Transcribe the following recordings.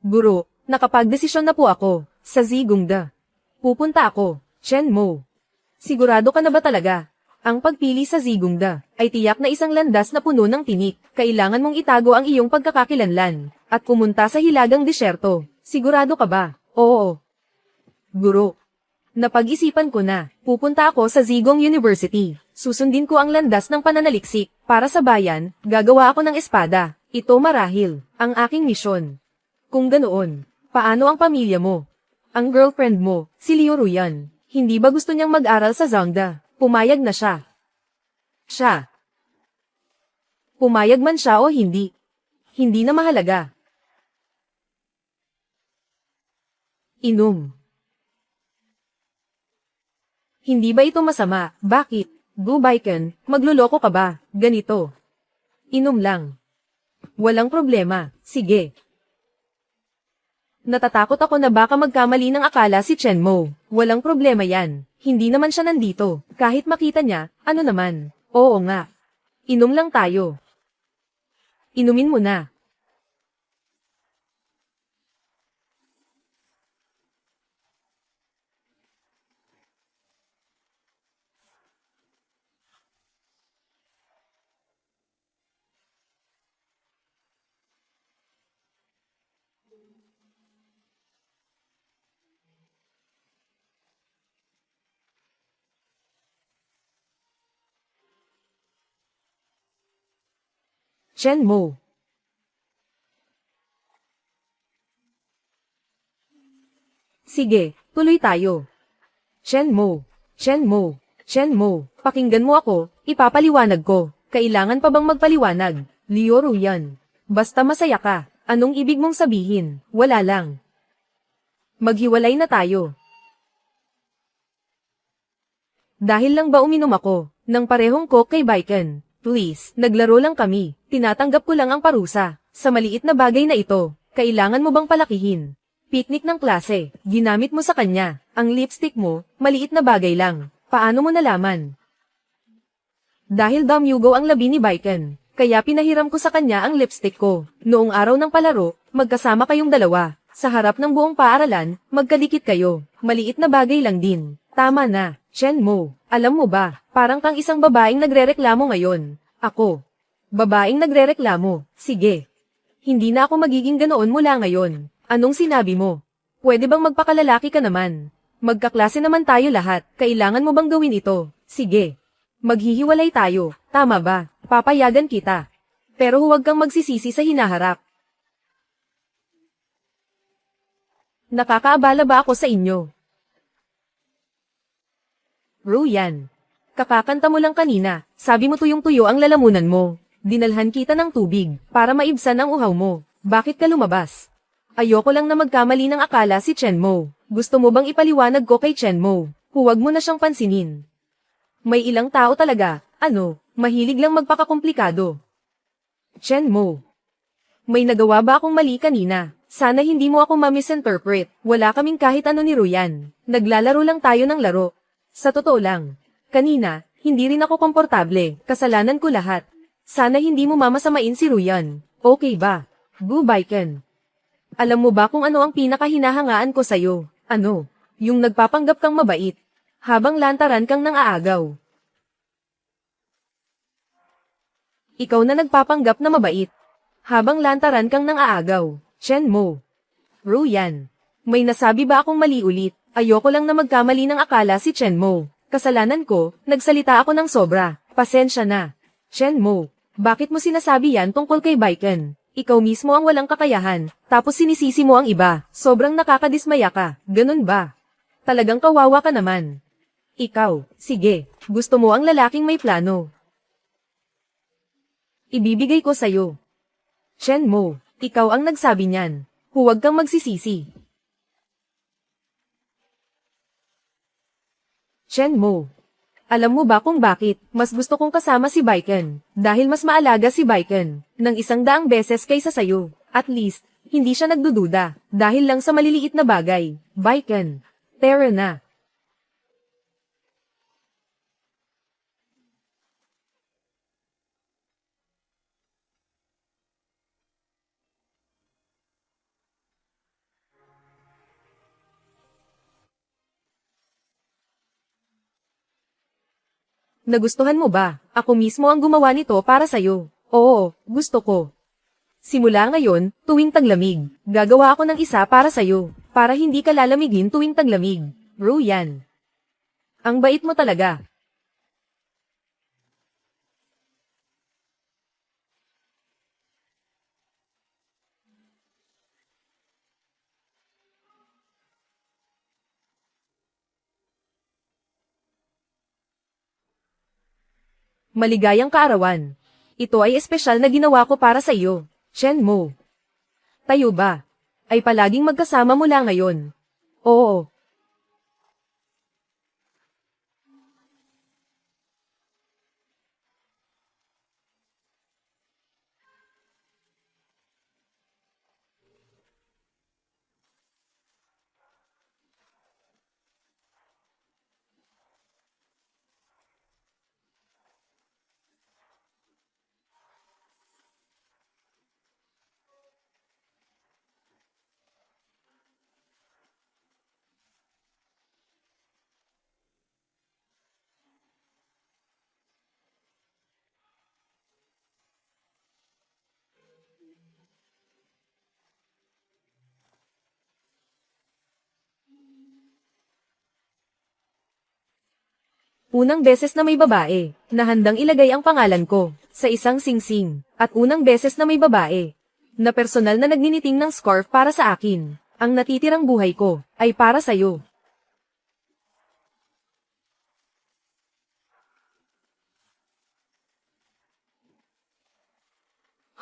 Guro, nakapagdesisyon na po ako. Sa Zigongda. Pupunta ako, Shenmo. Sigurado ka na ba talaga? Ang pagpili sa Zigongda ay tiyak na isang landas na puno ng tinik. Kailangan mong itago ang iyong pagkakakilanlan at pumunta sa hilagang disyerto. Sigurado ka ba? Oo. Guro. Napag-isipan ko na. Pupunta ako sa Zigong University. Susundin ko ang landas ng pananaliksik. Para sa bayan, gagawa ako ng espada. Ito marahil ang aking misyon. Kung ganoon, paano ang pamilya mo? Ang girlfriend mo, si Liu Ruyan. Hindi ba gusto niyang mag-aral sa Zongda? Pumayag na siya. Siya. Pumayag man siya o hindi. Hindi na mahalaga. Inom. Hindi ba ito masama? Bakit? Gubaiken, magluloko ka ba? Ganito. Inom lang. Walang problema. Sige. Natatakot ako na baka magkamali ng akala si Chenmo. Walang problema yan. Hindi naman siya nandito. Kahit makita niya, ano naman. Oo nga. Inom lang tayo. Inumin mo na. Chenmo. Sige, tuloy tayo. Chenmo. Chenmo. Chenmo. Pakinggan mo ako, ipapaliwanag ko. Kailangan pa bang magpaliwanag? Liu Ruyan. Basta masaya ka. Anong ibig mong sabihin? Wala lang. Maghiwalay na tayo. Dahil lang ba uminom ako, ng parehong coke kay Baiken? Please, naglaro lang kami. Tinatanggap ko lang ang parusa. Sa maliit na bagay na ito, kailangan mo bang palakihin? Picnic ng klase, ginamit mo sa kanya. Ang lipstick mo, maliit na bagay lang. Paano mo nalaman? Dahil damyugo ang labi ni Baiken, kaya pinahiram ko sa kanya ang lipstick ko. Noong araw ng palaro, magkasama kayong dalawa. Sa harap ng buong paaralan, magkadikit kayo. Maliit na bagay lang din. Tama na, Chenmo. Alam mo ba, parang kang isang babaeng nagrereklamo ngayon. Ako. Babaeng nagrereklamo. Sige. Hindi na ako magiging ganoon mula ngayon. Anong sinabi mo? Pwede bang magpakalalaki ka naman? Magkaklase naman tayo lahat. Kailangan mo bang gawin ito? Sige. Maghihiwalay tayo. Tama ba? Papayagan kita. Pero huwag kang magsisisi sa hinaharap. Nakakaabala ba ako sa inyo? Ruyan. Kakakanta mo lang kanina, sabi mo tuyong-tuyo ang lalamunan mo. Dinalhan kita ng tubig, para maibsan ang uhaw mo. Bakit ka lumabas? Ayoko lang na magkamali ng akala si Chenmo. Gusto mo bang ipaliwanag ko kay Chenmo? Huwag mo na siyang pansinin. May ilang tao talaga, mahilig lang magpakakomplikado. Chenmo. May nagawa ba akong mali kanina? Sana hindi mo ako ma-misinterpret. Wala kaming kahit ano ni Ruyan. Naglalaro lang tayo ng laro. Sa totoo lang, kanina, hindi rin ako komportable, kasalanan ko lahat. Sana hindi mo mamasamain si Ruyan. Okay ba? Gubaiken. Alam mo ba kung ano ang pinakahinahangaan ko sa'yo? Ano? Yung nagpapanggap kang mabait. Habang lantaran kang nang aagaw. Ikaw na nagpapanggap na mabait. Habang lantaran kang nang aagaw. Chenmo. Ruyan. May nasabi ba akong mali ulit? Ayoko lang na magkamali ng akala si Chenmo. Kasalanan ko, nagsalita ako ng sobra. Pasensya na. Chenmo, bakit mo sinasabi yan tungkol kay Baiken? Ikaw mismo ang walang kakayahan, tapos sinisisi mo ang iba. Sobrang nakakadismaya ka, ganun ba? Talagang kawawa ka naman. Ikaw, sige, gusto mo ang lalaking may plano. Ibibigay ko sa'yo. Chenmo, ikaw ang nagsabi niyan. Huwag kang magsisisi. Chenmo. Alam mo ba kung bakit? Mas gusto kong kasama si Baiken. Dahil mas maalaga si Baiken ng 100 beses kaysa sayo. At least, hindi siya nagdududa. Dahil lang sa maliliit na bagay. Baiken. Tara na. Nagustuhan mo ba? Ako mismo ang gumawa nito para sa'yo. Oo, gusto ko. Simula ngayon, tuwing taglamig, gagawa ako ng isa para sa'yo, para hindi ka lalamigin tuwing taglamig. Ruyan. Ang bait mo talaga. Maligayang kaarawan. Ito ay espesyal na ginawa ko para sa iyo, Chen Mo. Tayo ba? Ay palaging magkasama mula ngayon. Oo. Unang beses na may babae, na handang ilagay ang pangalan ko, sa isang singsing, at unang beses na may babae, na personal na nagniniting ng scarf para sa akin. Ang natitirang buhay ko, ay para sa'yo.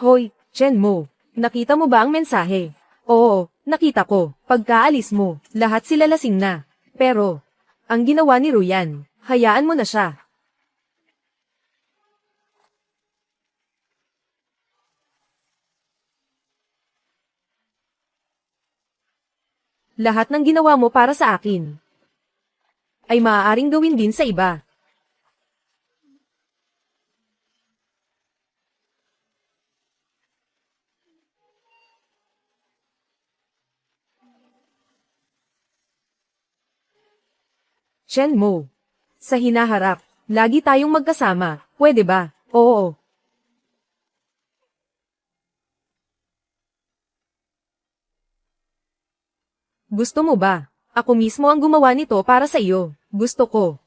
Hoy, Chen Mo, nakita mo ba ang mensahe? Oo, nakita ko. Pagkaalis mo, lahat sila lasing na. Pero, ang ginawa ni Ruyan, hayaan mo na siya. Lahat ng ginawa mo para sa akin, ay maaaring gawin din sa iba. Chen Mo, sa hinaharap, lagi tayong magkasama, pwede ba? Oo. Gusto mo ba? Ako mismo ang gumawa nito para sa iyo. Gusto ko.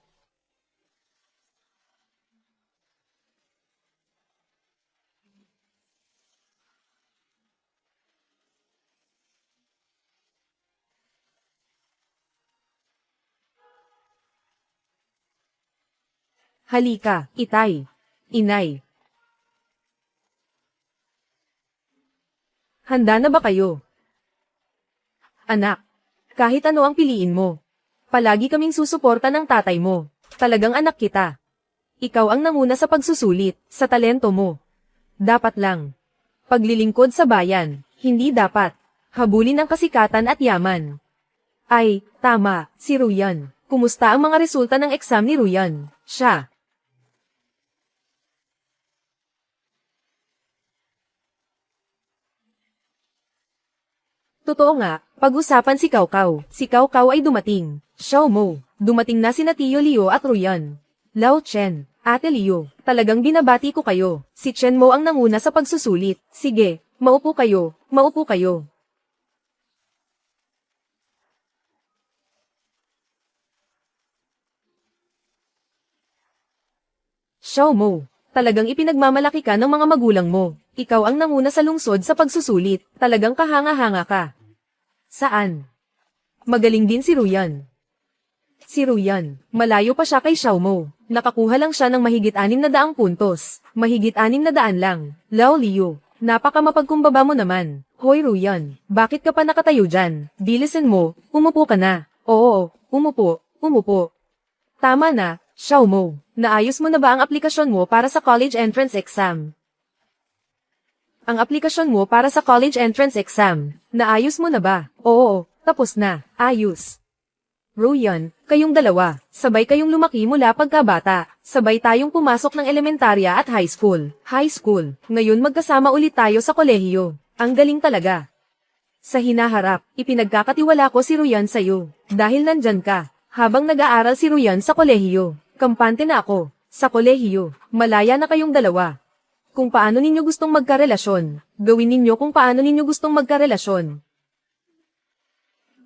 Halika, itay. Inay. Handa na ba kayo? Anak, kahit ano ang piliin mo. Palagi kaming susuporta ng tatay mo. Talagang anak kita. Ikaw ang nanguna sa pagsusulit, sa talento mo. Dapat lang. Paglilingkod sa bayan, hindi dapat. Habulin ang kasikatan at yaman. Ay, tama, si Ruyan. Kumusta ang mga resulta ng exam ni Ruyan? Siya. Totoo nga, pag-usapan si Kaukau. Si Kaukau ay dumating. Xiao Mo, dumating na sina Tio Leo at Ruyan. Lao Chen, Ate Leo, talagang binabati ko kayo. Si Chen Mo ang nanguna sa pagsusulit. Sige, maupo kayo, maupo kayo. Xiao Mo, talagang ipinagmamalaki ka ng mga magulang mo. Ikaw ang nanguna sa lungsod sa pagsusulit. Talagang kahanga-hanga ka. Saan? Magaling din si Ruyan. Si Ruyan, malayo pa siya kay Xiao Mo. Nakakuha lang siya ng mahigit 600 puntos. Mahigit 600 lang. Lao Liu, napaka mapagkumbaba mo naman. Hoy Ruyan, bakit ka pa nakatayo dyan? Bilisan mo, umupo ka na. Oo, umupo, umupo. Tama na, Xiao Mo. Naayos mo na ba ang aplikasyon mo para sa college entrance exam? Ang aplikasyon mo para sa college entrance exam, naayos mo na ba? Oo, tapos na, ayos. Ruyan, kayong dalawa, sabay kayong lumaki mula pagkabata, sabay tayong pumasok ng elementarya at high school. High school, ngayon magkasama ulit tayo sa kolehiyo. Ang galing talaga. Sa hinaharap, ipinagkakatiwala ko si Ruyan sa'yo, dahil nandyan ka. Habang nag-aaral si Ruyan sa kolehiyo, kampante na ako. Sa kolehiyo, malaya na kayong dalawa. Kung paano ninyo gustong magkarelasyon, gawin ninyo kung paano ninyo gustong magkarelasyon.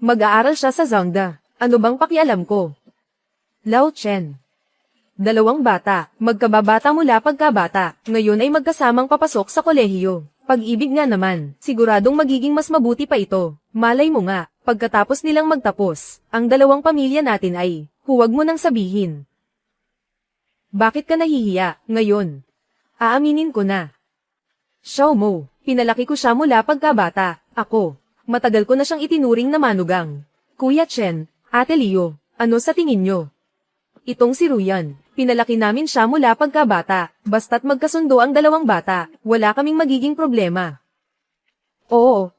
Mag-aaral siya sa Zongda. Ano bang pakialam ko? Lao Chen. Dalawang bata, magkababata mula pagkabata, ngayon ay magkasamang papasok sa kolehiyo. Pag-ibig nga naman, siguradong magiging mas mabuti pa ito. Malay mo nga, pagkatapos nilang magtapos, ang dalawang pamilya natin ay, huwag mo nang sabihin. Bakit ka nahihiya, ngayon? Aaminin ko na. Xiao Mo, pinalaki ko siya mula pagkabata. Ako, matagal ko na siyang itinuring na manugang. Kuya Chen, Ate Leo, ano sa tingin nyo? Itong si Ruyan, pinalaki namin siya mula pagkabata, basta't magkasundo ang dalawang bata, wala kaming magiging problema. Oo.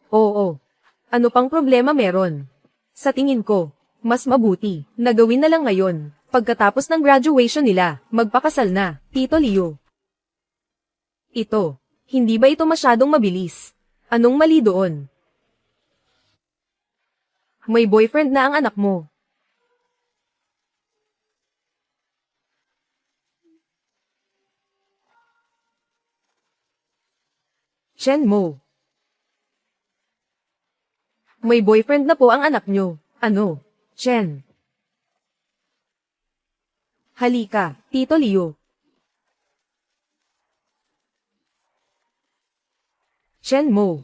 Ano pang problema meron? Sa tingin ko, mas mabuti, na gawin na lang ngayon, pagkatapos ng graduation nila, magpakasal na, Tito Leo. Ito, hindi ba ito masyadong mabilis? Anong mali doon? May boyfriend na ang anak mo. Chen Mo. May boyfriend na po ang anak nyo. Ano? Chen. Halika, Tito Leo. Chen Mo.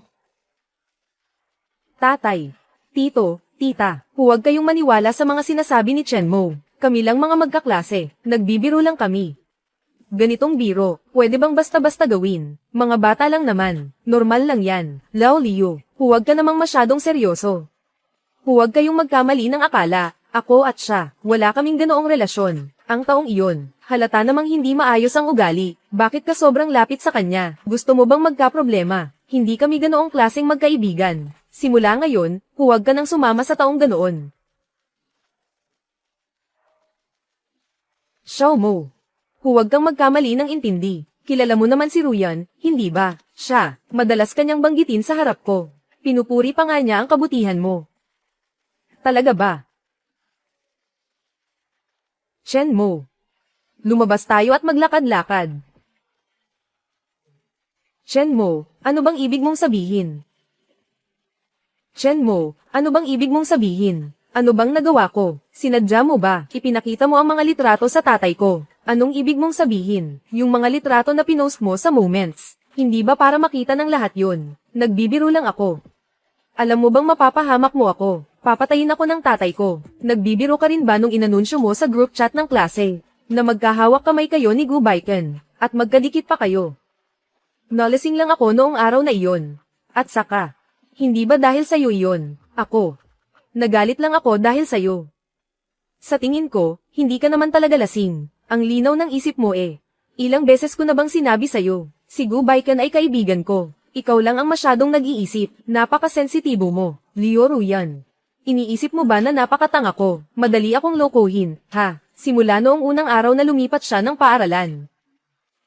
Tatay. Tito, tita, huwag kayong maniwala sa mga sinasabi ni Chen Mo. Kami lang mga magkaklase, nagbibiro lang kami. Ganitong biro, pwede bang basta-basta gawin? Mga bata lang naman, normal lang yan. Lao Leo, huwag ka namang masyadong seryoso. Huwag kayong magkamali ng akala, ako at siya, wala kaming ganoong relasyon. Ang taong iyon, halata namang hindi maayos ang ugali, bakit ka sobrang lapit sa kanya? Gusto mo bang magkaproblema? Hindi kami ganoong klaseng magkaibigan. Simula ngayon, huwag ka nang sumama sa taong ganoon. Xiao Mo. Huwag kang magkamali ng intindi. Kilala mo naman si Ruyan, hindi ba? Siya, madalas kanyang banggitin sa harap ko. Pinupuri pa nga niya ang kabutihan mo. Talaga ba? Chen Mo. Lumabas tayo at maglakad-lakad. Chen Mo, ano bang ibig mong sabihin? Chen Mo, ano bang ibig mong sabihin? Ano bang nagawa ko? Sinadya mo ba? Ipinakita mo ang mga litrato sa tatay ko. Anong ibig mong sabihin? Yung mga litrato na pinost mo sa Moments. Hindi ba para makita ng lahat yun? Nagbibiro lang ako. Alam mo bang mapapahamak mo ako? Papatayin ako ng tatay ko. Nagbibiro ka rin ba nung inanunsyo mo sa group chat ng klase? Na magkahawak kamay kayo ni Gu Baiken. At magkadikit pa kayo. Nalasing lang ako noong araw na iyon. At saka, hindi ba dahil sa'yo iyon? Ako. Nagalit lang ako dahil sa'yo. Sa tingin ko, hindi ka naman talaga lasing. Ang linaw ng isip mo eh. Ilang beses ko na bang sinabi sa'yo, si Gu Baiken ay kaibigan ko. Ikaw lang ang masyadong nag-iisip, napakasensitibo mo, Leo Ruyan. Iniisip mo ba na napakatanga ko, madali akong lokohin, ha? Simula noong unang araw na lumipat siya ng paaralan.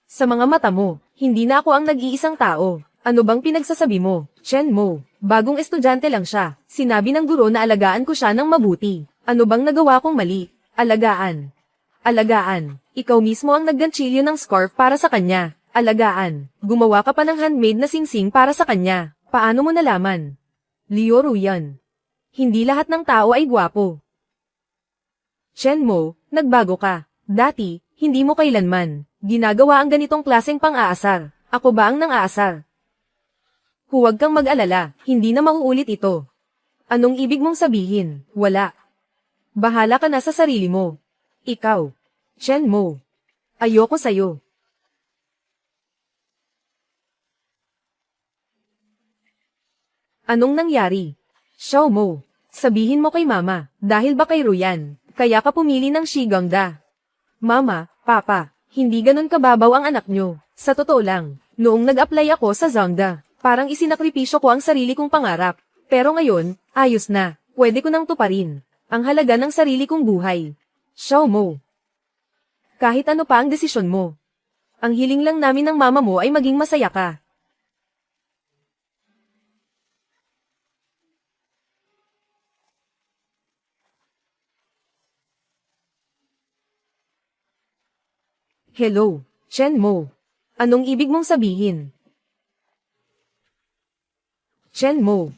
Sa mga mata mo, hindi na ako ang nag-iisang tao. Ano bang pinagsasabi mo, Chen Mo? Bagong estudyante lang siya. Sinabi ng guro na alagaan ko siya ng mabuti. Ano bang nagawa kong mali? Alagaan. Alagaan. Ikaw mismo ang nagganchilyo ng scarf para sa kanya. Alagaan. Gumawa ka pa ng handmade na singsing para sa kanya. Paano mo nalaman? Leo Ruyan. Hindi lahat ng tao ay gwapo. Chen Mo, nagbago ka. Dati, hindi mo kailanman ginagawa ang ganitong klaseng pang-aasar. Ako ba ang nang-aasar? Huwag kang mag-alala, hindi na mauulit ito. Anong ibig mong sabihin? Wala. Bahala ka na sa sarili mo. Ikaw. Chen Mo. Ayoko sa'yo. Anong nangyari? Xiao Mo. Sabihin mo kay mama, dahil ba kay Ruyan, kaya ka pumili ng Shigongda. Mama, papa, hindi ganun kababaw ang anak nyo. Sa totoo lang, noong nag-apply ako sa Zongda, parang isinakripisyo ko ang sarili kong pangarap. Pero ngayon, ayos na, pwede ko nang tuparin ang halaga ng sarili kong buhay. Xiao Mo. Kahit ano pa ang desisyon mo. Ang hiling lang namin ng mama mo ay maging masaya ka. Hello, Chen Mo. Anong ibig mong sabihin? Chen Mo.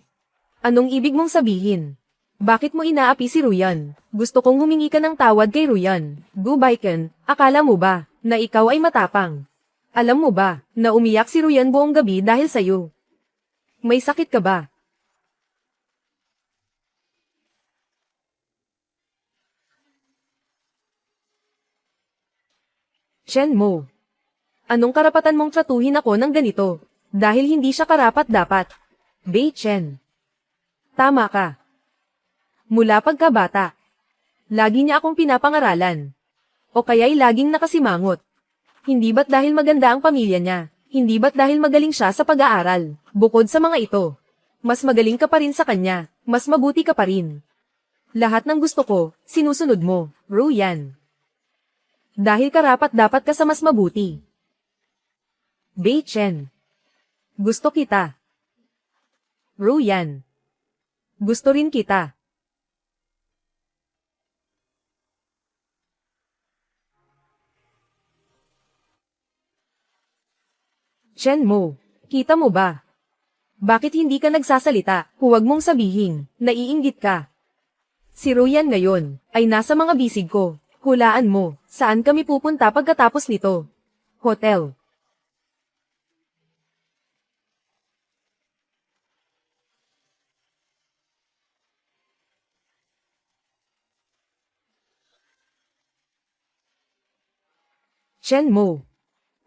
Anong ibig mong sabihin? Bakit mo inaapi si Ruyan? Gusto kong humingi ka ng tawad kay Ruyan. Gu Baiken, akala mo ba, na ikaw ay matapang? Alam mo ba, na umiyak si Ruyan buong gabi dahil sa'yo? May sakit ka ba? Chen Mo. Anong karapatan mong tratuhin ako ng ganito? Dahil hindi siya karapat-dapat. Bei Chen. Tama ka. Mula pagkabata. Lagi niya akong pinapangaralan. O kaya'y laging nakasimangot. Hindi ba't dahil maganda ang pamilya niya? Hindi ba't dahil magaling siya sa pag-aaral? Bukod sa mga ito, mas magaling ka pa rin sa kanya, mas mabuti ka pa rin. Lahat ng gusto ko, sinusunod mo, Ruyan. Dahil karapat-dapat ka sa mas mabuti. Bei Chen. Gusto kita. Ruyan. Gusto rin kita. Chen Mo, kita mo ba? Bakit hindi ka nagsasalita? Huwag mong sabihin, naiinggit ka. Si Ruyan ngayon, ay nasa mga bisig ko. Hulaan mo, saan kami pupunta pagkatapos nito? Hotel. Chen Mo.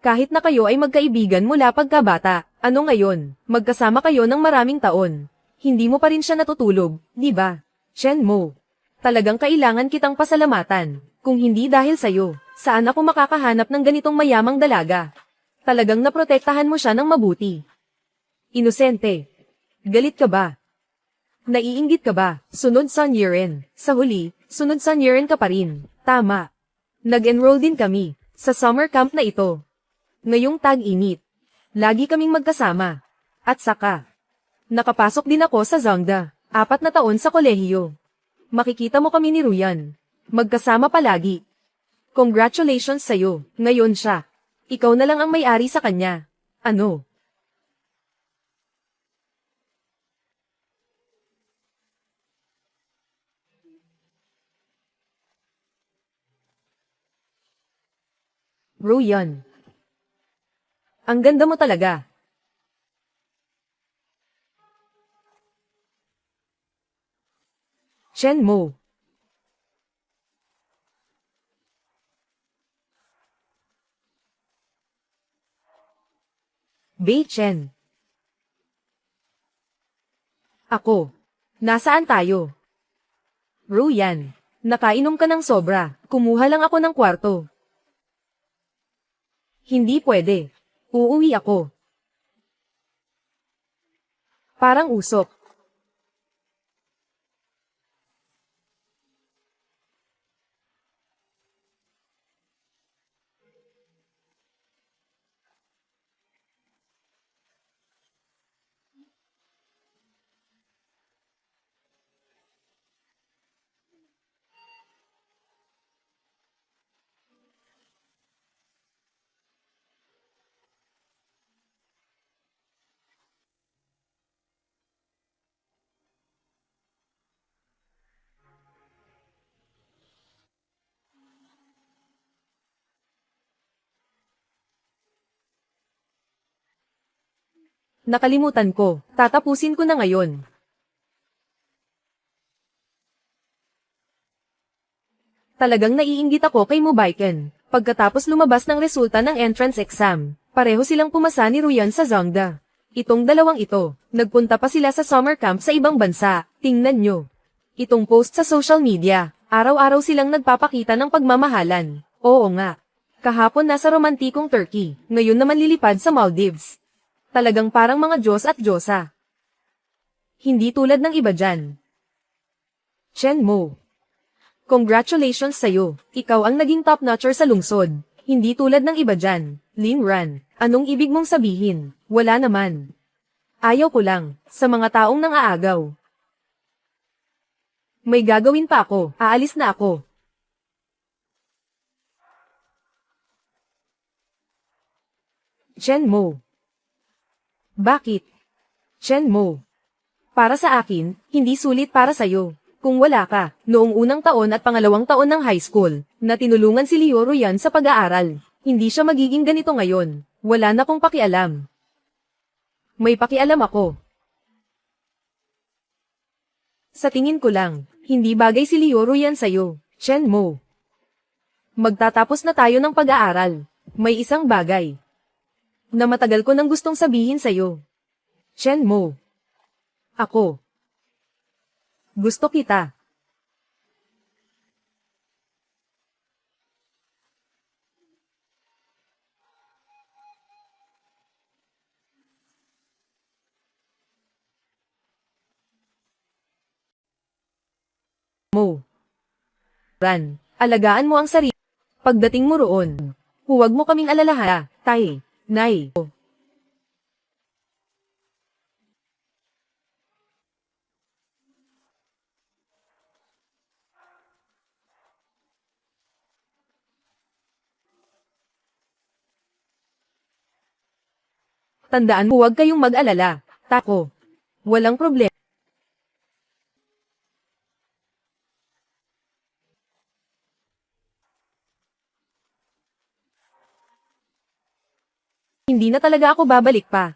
Kahit na kayo ay magkaibigan mula pagkabata, ano ngayon, magkasama kayo ng maraming taon. Hindi mo pa rin siya natutulog, di ba? Chen Mo. Talagang kailangan kitang pasalamatan. Kung hindi dahil sa'yo, saan ako makakahanap ng ganitong mayamang dalaga? Talagang naprotektahan mo siya ng mabuti. Inosente. Galit ka ba? Naiinggit ka ba? Sunod Sun Yiren. Sa huli, sunod Sun Yiren ka pa rin. Tama. Nag-enroll din kami sa summer camp na ito. Ngayong tag-init. Lagi kaming magkasama. At saka, nakapasok din ako sa Zongda. 4 na taon sa kolehiyo. Makikita mo kami ni Ruyan. Magkasama palagi. Congratulations sa'yo. Ngayon siya. Ikaw na lang ang may-ari sa kanya. Ano? Ruyan. Ang ganda mo talaga. Chen Mo. Bei Chen. Ako. Nasaan tayo? Ruyan. Nakainom ka ng sobra. Kumuha lang ako ng kwarto. Hindi pwede. Uuwi ako. Parang usok. Nakalimutan ko. Tatapusin ko na ngayon. Talagang naiinggit ako kay Mubaiken. Pagkatapos lumabas ng resulta ng entrance exam, pareho silang pumasa ni Ruyan sa Zongda. Itong dalawang ito, nagpunta pa sila sa summer camp sa ibang bansa. Tingnan nyo. Itong post sa social media, araw-araw silang nagpapakita ng pagmamahalan. Oo nga. Kahapon nasa romantikong Turkey, ngayon naman lilipad sa Maldives. Talagang parang mga Diyos at Diyosa. Hindi tulad ng iba dyan. Chen Mo. Congratulations sa'yo. Ikaw ang naging top-notcher sa lungsod. Hindi tulad ng iba dyan. Lin Ran, anong ibig mong sabihin? Wala naman. Ayaw ko lang, sa mga taong nang-aagaw. May gagawin pa ako. Aalis na ako. Shenmo. Bakit? Shenmo. Para sa akin, hindi sulit para sayo. Kung wala ka, noong unang taon at pangalawang taon ng high school, na tinulungan si Liu Ruyan sa pag-aaral, hindi siya magiging ganito ngayon. Wala na kong pakialam. May pakialam ako. Sa tingin ko lang, hindi bagay si Liu Ruyan sa'yo, Shenmo. Magtatapos na tayo ng pag-aaral. May isang bagay na matagal ko nang gustong sabihin sa'yo. Shenmo. Ako. Gusto kita. Mo. Ran, alagaan mo ang sarili. Pagdating mo roon, huwag mo kaming alalahan, tay, nay. Tandaan mo huwag kayong mag-alala, tako. Walang problema. Hindi na talaga ako babalik pa.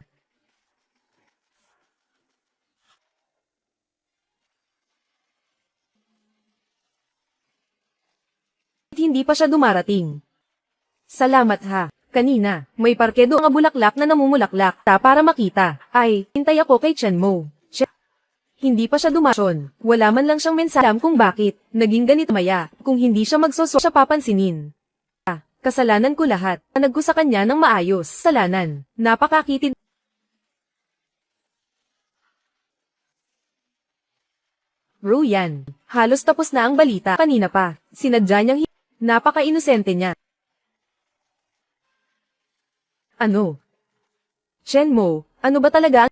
Hindi pa siya dumarating. Salamat ha. Kanina, may parke doong bulaklak na namumulaklak para makita. Ay, hintay ako kay Shenmo. Hindi pa siya dumasyon. Wala man lang siyang mensahe kung bakit. Naging ganito maya. Kung hindi siya siya papansinin. Kasalanan ko lahat. Nag ko sa kanya ng maayos. Kasalanan. Napakakitid. Ruyan. Halos tapos na ang balita. Kanina pa. Sinadya niyang napaka-inosente niya. Ano? Shenmo, ano ba talaga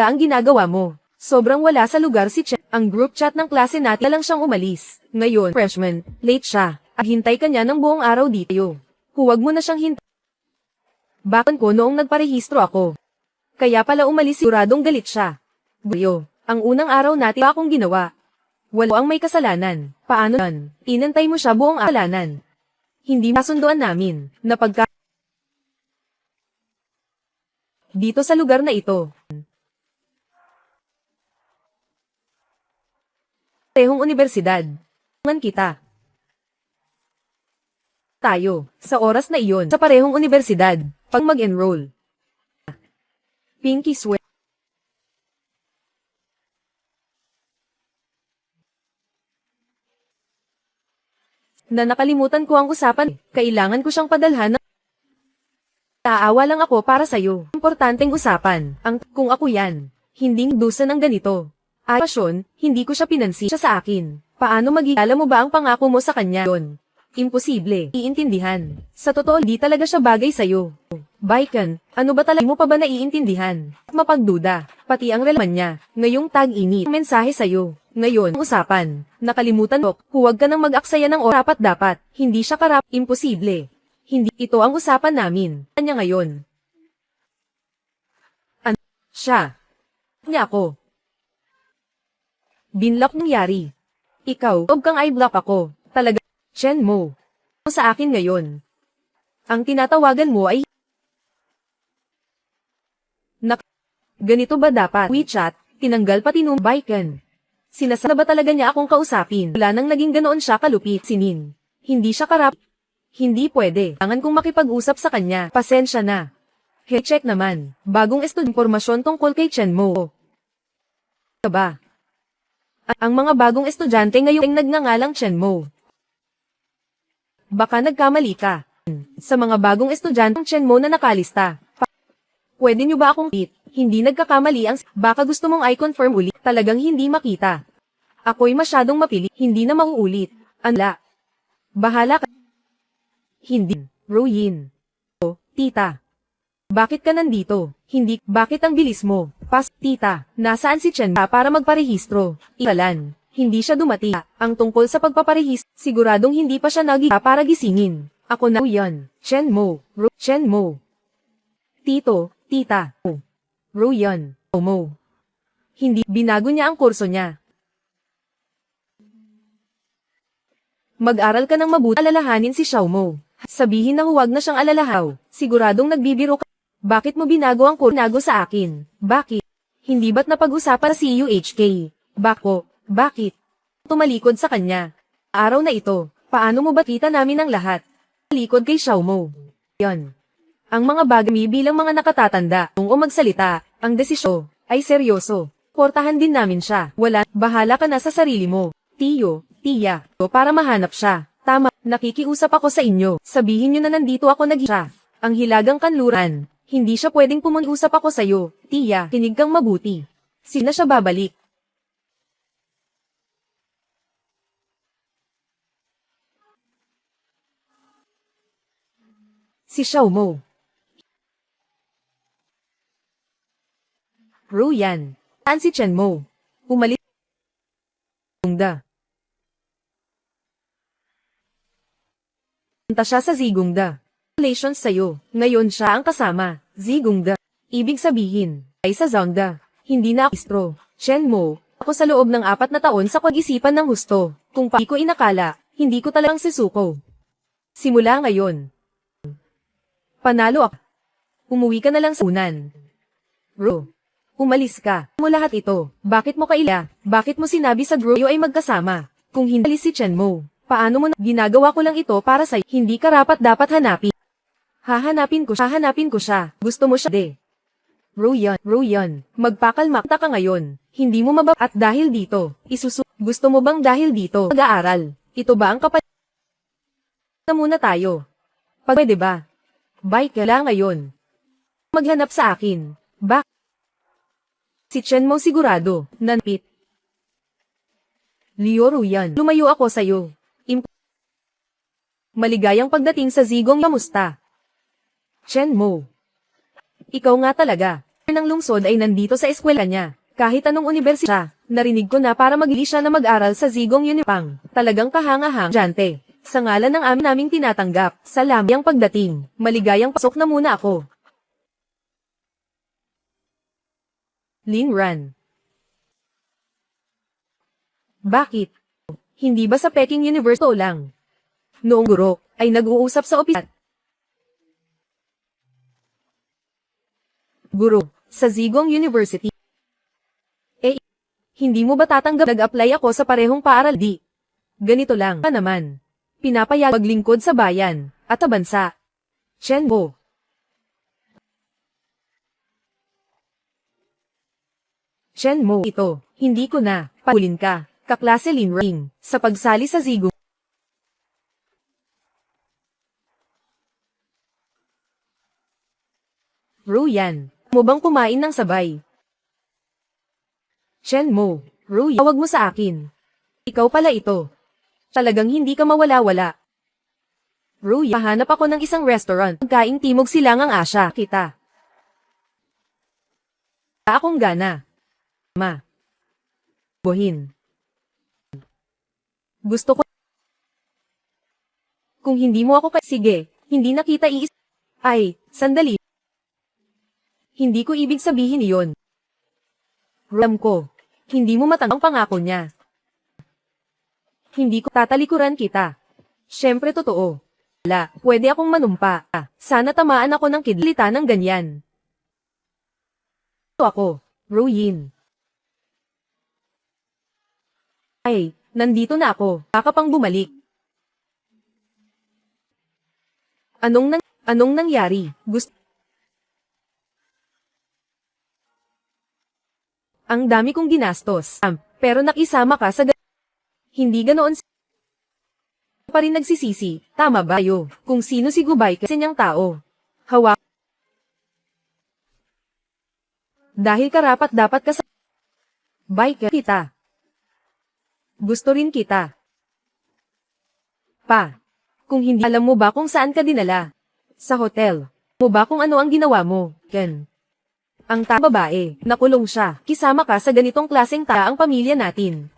ang ginagawa mo? Sobrang wala sa lugar si Chen. Ang group chat ng klase natin lang siyang umalis. Ngayon, freshman, late siya. Hintay ka niya ng buong araw dito. Huwag mo na siyang hintay. Bakit ko noong nagparehistro ako? Kaya pala umalis siguradong galit siya. Buyo, ang unang araw natin ba akong ginawa? Wala ang may kasalanan. Paano yan? Inantay mo siya buong kasalanan. Hindi masunduan namin, na dito sa lugar na ito. Parehong universidad. Tungan kita. Tayo, sa oras na iyon, sa parehong universidad, pag mag-enroll. Pinky swear. Na nakalimutan ko ang usapan, kailangan ko siyang padalhan ng taawa lang ako para sa'yo. Importanteng usapan, kung ako yan, hindi dusa ng ganito. Pasyon, hindi ko siya pinansin siya sa akin. Paano alam mo ba ang pangako mo sa kanya yon? Imposible, iintindihan. Sa totoo, di talaga siya bagay sa'yo. Baiken, ano ba talaga mo pa ba naiintindihan? Mapagduda, pati ang relaman niya, ngayong tag-init, mensahe sa'yo. Ngayon, usapan, nakalimutan mo, huwag ka nang mag-aksaya ng oras dapat, hindi siya imposible. Hindi, ito ang usapan namin. Kanya ngayon. Ano? Siya. Niya ako. Binlock nangyari. Ikaw, huwag kang i-block ako. Talaga, Shenmo. Sa akin ngayon. Ang tinatawagan mo ay ganito ba dapat? WeChat, tinanggal pati nung Baiken. Sinasana ba talaga niya akong kausapin? Wala nang naging ganoon siya kalupit. Sinin. Hindi siya Hindi pwede. Kailangan kong makipag-usap sa kanya. Pasensya na. Check naman. Bagong impormasyon tungkol kay Shenmo. Ba? Ang mga bagong estudyante ngayon nagngangalang Shenmo. Baka nagkamali ka. Sa mga bagong estudyante Shenmo na nakalista. Pwede nyo ba akong hindi nagkakamali ang baka gusto mong i-confirm ulit. Talagang hindi makita. Ako'y masyadong mapili. Hindi na mauulit. Anla. Bahala ka. Hindi. Ruyin. Tita. Bakit ka nandito? Hindi. Bakit ang bilis mo? Tita. Nasaan si Chen para magparehistro? Hindi siya dumating. Ang tungkol sa pagpaparehistro, siguradong hindi pa siya para gisingin. Ako na yan. Shenmo. Shenmo. Tito, tita. Ruyan. Mo. Hindi, binago niya ang kurso niya. Mag-aral ka ng mabuti. Alalahanin si Xiaomo. Sabihin na huwag na siyang alalahaw. Siguradong nagbibiro ka. Bakit mo binago ang binago sa akin? Bakit? Hindi ba't napag-usapan sa CUHK? Bakit? Tumalikod sa kanya. Araw na ito, paano mo ba kita namin ang lahat? Talikod kay Xiaomo. Yan. Ang mga bagay bilang mga nakatatanda, kung magsalita, ang desisyon ay seryoso. Portahan din namin siya. Bahala ka na sa sarili mo. Tiya, para mahanap siya. Tama, nakikiusap ako sa inyo. Sabihin nyo na nandito ako siya. Ang hilagang kanluran. Hindi siya pwedeng pumunusap ako sa'yo. Tiya, kinig kang mabuti. Sina siya babalik. Si Xiaomo. Ruyan. Saan si Chenmo? Umalis. Zigongda. Punta siya sa Zigongda. Congratulations sa'yo. Ngayon siya ang kasama. Zigongda. Ibig sabihin, ay sa Zongda. Hindi na istro. Chenmo, ako sa loob ng 4 na taon sa pag-isipan ng husto. Kung pa ko inakala, hindi ko talagang susuko. Simula ngayon. Panalo ako. Umuwi ka na lang sa unan. Umalis ka. Mo lahat ito. Bakit mo Bakit mo sinabi sa Groyo ay magkasama? Kung hindi si Chenmo. Paano mo na? Ginagawa ko lang ito para sa hindi ka dapat hanapin. Hahanapin ko siya. Gusto mo siya Ruyan, magpakalma ka ngayon. Hindi mo at dahil dito, gusto mo bang dahil dito, mag-aaral? Ito ba ang na muna tayo? Pwede ba? Bye ka lang ngayon. Maghanap sa akin. Si Chenmo sigurado, nanpit. Liu Ruyan, lumayo ako sa'yo. Maligayang pagdating sa Zigong. Kamusta? Chenmo. Ikaw nga talaga. Ng lungsod ay nandito sa eskwela niya. Kahit anong universidad, narinig ko na para magili siya na mag-aral sa Zigong Unipang. Talagang kahanga-hang jante. Sa ngalan ng naming tinatanggap, salamang pagdating. Maligayang pasok na muna ako. Lin Ran. Bakit? Hindi ba sa Peking University lang? Noong guro, ay nag-uusap sa opisina. Guro, sa Zigong University. Hindi mo ba tatanggap? Nag-apply ako sa parehong paaral di? Ganito lang pa naman. Pinapayag maglingkod sa bayan, at sa bansa. Chenmo. Chenmo, ito, hindi ko na, pahulin ka, kaklase Lin Ring, sa pagsali sa Zigong. Ruyan, mo bang kumain ng sabay? Chenmo, Ruyan, tawag mo sa akin. Ikaw pala ito. Talagang hindi ka mawala-wala. Ruyan, pahanap ako ng isang restaurant. Pagkaing Timog Silangang Asya, kita. Akong gana. Bohin. Gusto ko. Kung hindi mo ako sige, hindi na kita Ay, sandali. Hindi ko ibig sabihin iyon. Alam ko, hindi mo matanggap pangako niya. Hindi ko tatalikuran kita. Siyempre totoo. Wala, pwede akong manumpa. Sana tamaan ako ng kidlita ng ganyan. Ito ako, Ruyin. Ay, nandito na ako. Baka pang bumalik. Anong nangyari? Ang dami kong ginastos. Pero nakisama ka sa hindi ganoon pa rin nagsisisi. Tama ba yo? Kung sino si Gubay kasi niyang tao. Hawak. Dahil karapat dapat ka sa bike kita. Gusto rin kita. Kung hindi alam mo ba kung saan ka dinala? Sa hotel. Mo ba kung ano ang ginawa mo? Ken. Ang babae, nakulong siya. Kisama ka sa ganitong klaseng ang pamilya natin.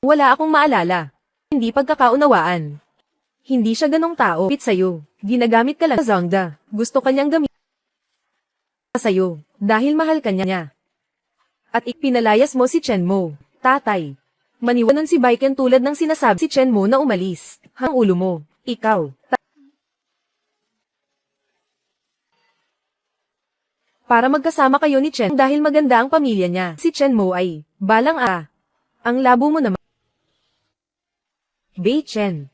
Wala akong maalala. Hindi pagkakaunawaan. Hindi siya ganong tao. Pit sa'yo. Ginagamit ka lang sa Zongda. Gusto kanyang gamitin sa'yo. Dahil mahal ka niya. At ipinalayas mo si Chenmo. Tatay. Maniwanan si Baiken tulad ng sinasabi si Chenmo na umalis. Hang ulo mo. Ikaw. Para magkasama kayo ni Chen dahil maganda ang pamilya niya. Si Chenmo ay, balang ang labo mo naman. Bei Chen.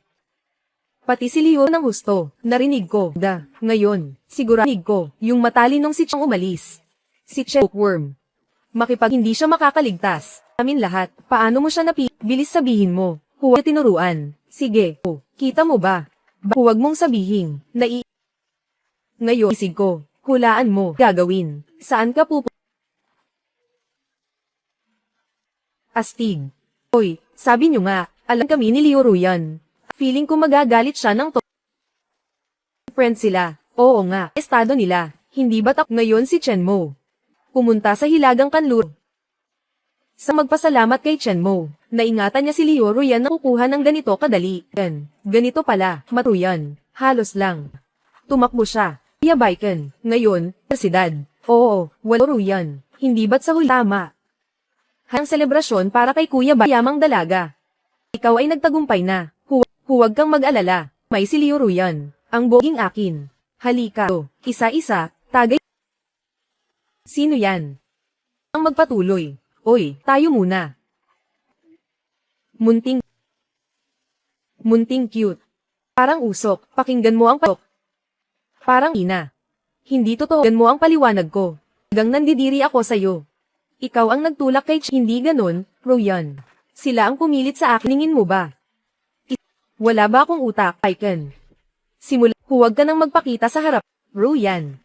Pati si Liu ng gusto, narinig ko, ngayon, siguranig ko, yung matalinong si Chen umalis. Si Chen Bookworm. Makipag hindi siya makakaligtas, amin lahat, paano mo siya bilis sabihin mo, huwag tinuruan, sige, kita mo ba? Huwag mong sabihin, ngayon isig ko. Hulaan mo, gagawin. Saan ka Astig. Hoy, sabi nyo nga, alam kami ni Liu Ruyan. Feeling ko magagalit siya ng friend sila. Oo nga, estado nila. Hindi ba't ako ngayon si Chenmo? Pumunta sa Hilagang Kanlur. Sa magpasalamat kay Chenmo, naingatan niya si Liu Ruyan na kukuha ng ganito kadali. Ganito pala, matuyan. Halos lang. Tumakbo siya. Kuya Baiken, ngayon, persidad. Oo, wala Ruyan. Hindi ba't sa huli tama? Hang selebrasyon para kay Kuya Bayamang Dalaga. Ikaw ay nagtagumpay na. Huwag kang mag-alala. May si Liu Ruyan. Ang boging akin. Halika. Isa-isa, tagay. Sino yan? Ang magpatuloy. Oy, tayo muna. Munting cute. Parang usok. Pakinggan mo ang Parang ina. Hindi totoo. Gan mo ang paliwanag ko. Hanggang nandidiri ako sa'yo. Ikaw ang nagtulak kay hindi ganon, Ruyan. Sila ang pumilit sa akin. Ningin mo ba? Wala ba akong utak, Baiken? Huwag ka nang magpakita sa harap, Ruyan.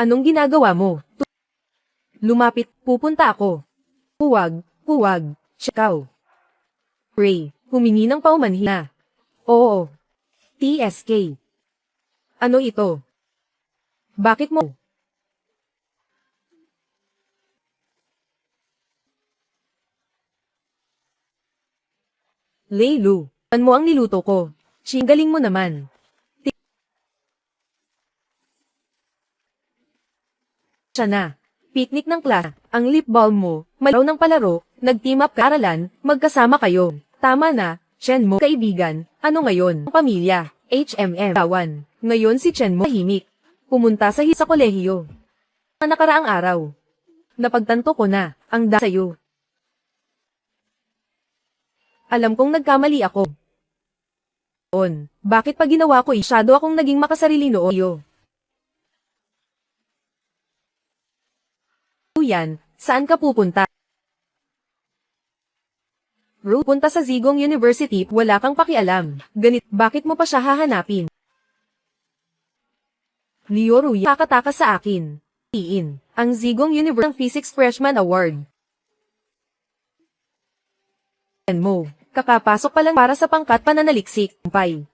Anong ginagawa mo? Lumapit, pupunta ako. Huwag, Chikaw. Ray, humingi ng paumanhin. Oo. TSK. Ano ito? Bakit mo? Leilu, ano mo ang niluto ko? Galing mo naman. Siya na. Picnic ng klase. Ang lip balm mo, malaw ng palaro, nag-team up karalan, magkasama kayo. Tama na, Chen mo, kaibigan. Ano ngayon? Pamilya, HMM, Tawan. Ngayon si Chen mo tahimik. Pumunta sa kolehiyo. Ang nakaraang araw. Napagtanto ko na, ang sa'yo. Alam kong nagkamali ako. Bakit pa ginawa ko isyado akong naging makasarili nooyo? Yan, saan ka pupunta? Ru, punta sa Zigong University, wala kang pakialam. Bakit mo pa siya hahanapin? Leo Ru, kakatakas sa akin. Ang Zigong University Physics Freshman Award. Mo, kakapasok pa lang para sa pangkat pananaliksik.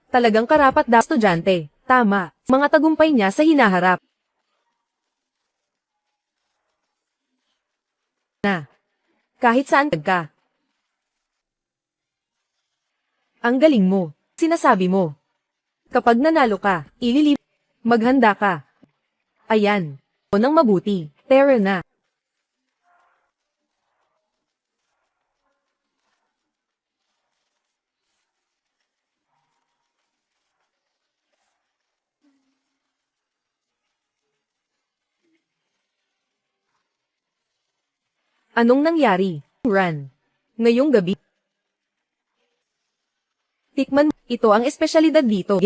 Talagang karapat daw estudyante. Tama, mga tagumpay niya sa hinaharap. Kahit saan ka. Ang galing mo, sinasabi mo. Kapag nanalo ka, maghanda ka. Ayan, o nang mabuti, Tara na. Anong nangyari? Run. Ngayong gabi. Tikman, ito ang espesyalidad dito.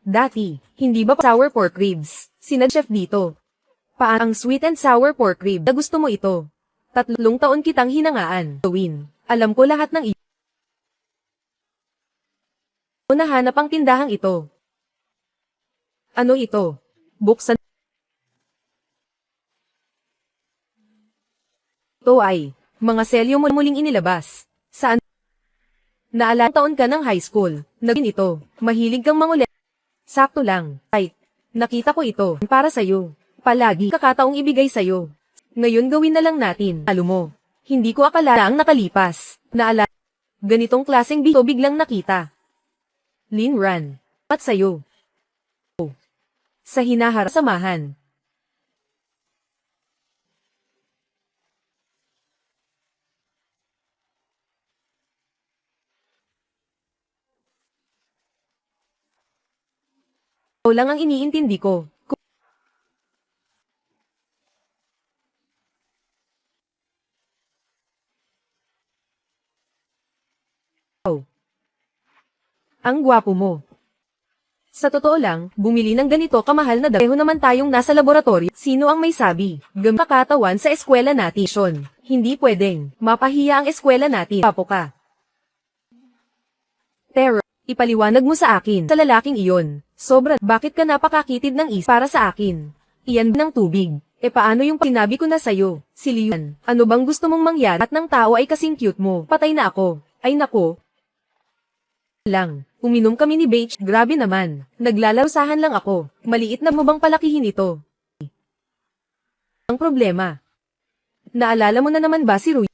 Dati, hindi ba sour pork ribs? Chef dito. Ang sweet and sour pork rib na gusto mo ito? 3 taon kitang hinangaan. Alam ko lahat ng nahanap ang tindahang ito. Ano ito? Buksan. Ito ay, mga selyo mo muling inilabas. Saan? Naalang taon ka ng high school. Naging ito, mahilig kang mangulit. Sakto lang. Nakita ko ito, para sa'yo. Palagi kakataong ibigay sa'yo. Ngayon gawin na lang natin. Alam mo, hindi ko akala ang nakalipas. Ganitong klaseng biglang nakita. Lin Ran. At sa'yo. Sa hinaharap samahan. O lang ang iniintindi ko. Ang gwapo mo. Sa totoo lang, bumili ng ganito kamahal na pareho naman tayong nasa laboratorio. Sino ang may sabi? Kakakatawan sa eskwela natin. Hindi pwedeng. Mapahiya ang eskwela natin. Papo ka. Pero, ipaliwanag mo sa akin. Sa lalaking iyon. Sobra, bakit ka napakakitid ng para sa akin? Iyan ng tubig. Paano yung sinabi ko na sa'yo? Si Leon, ano bang gusto mong mangyari? At ng tao ay kasing cute mo. Patay na ako. Ay nako. Lang, uminom kami ni Beach, grabe naman. Naglalausahan lang ako. Maliit na mo bang palakihin ito? Ang problema. Naalala mo na naman ba si Rui?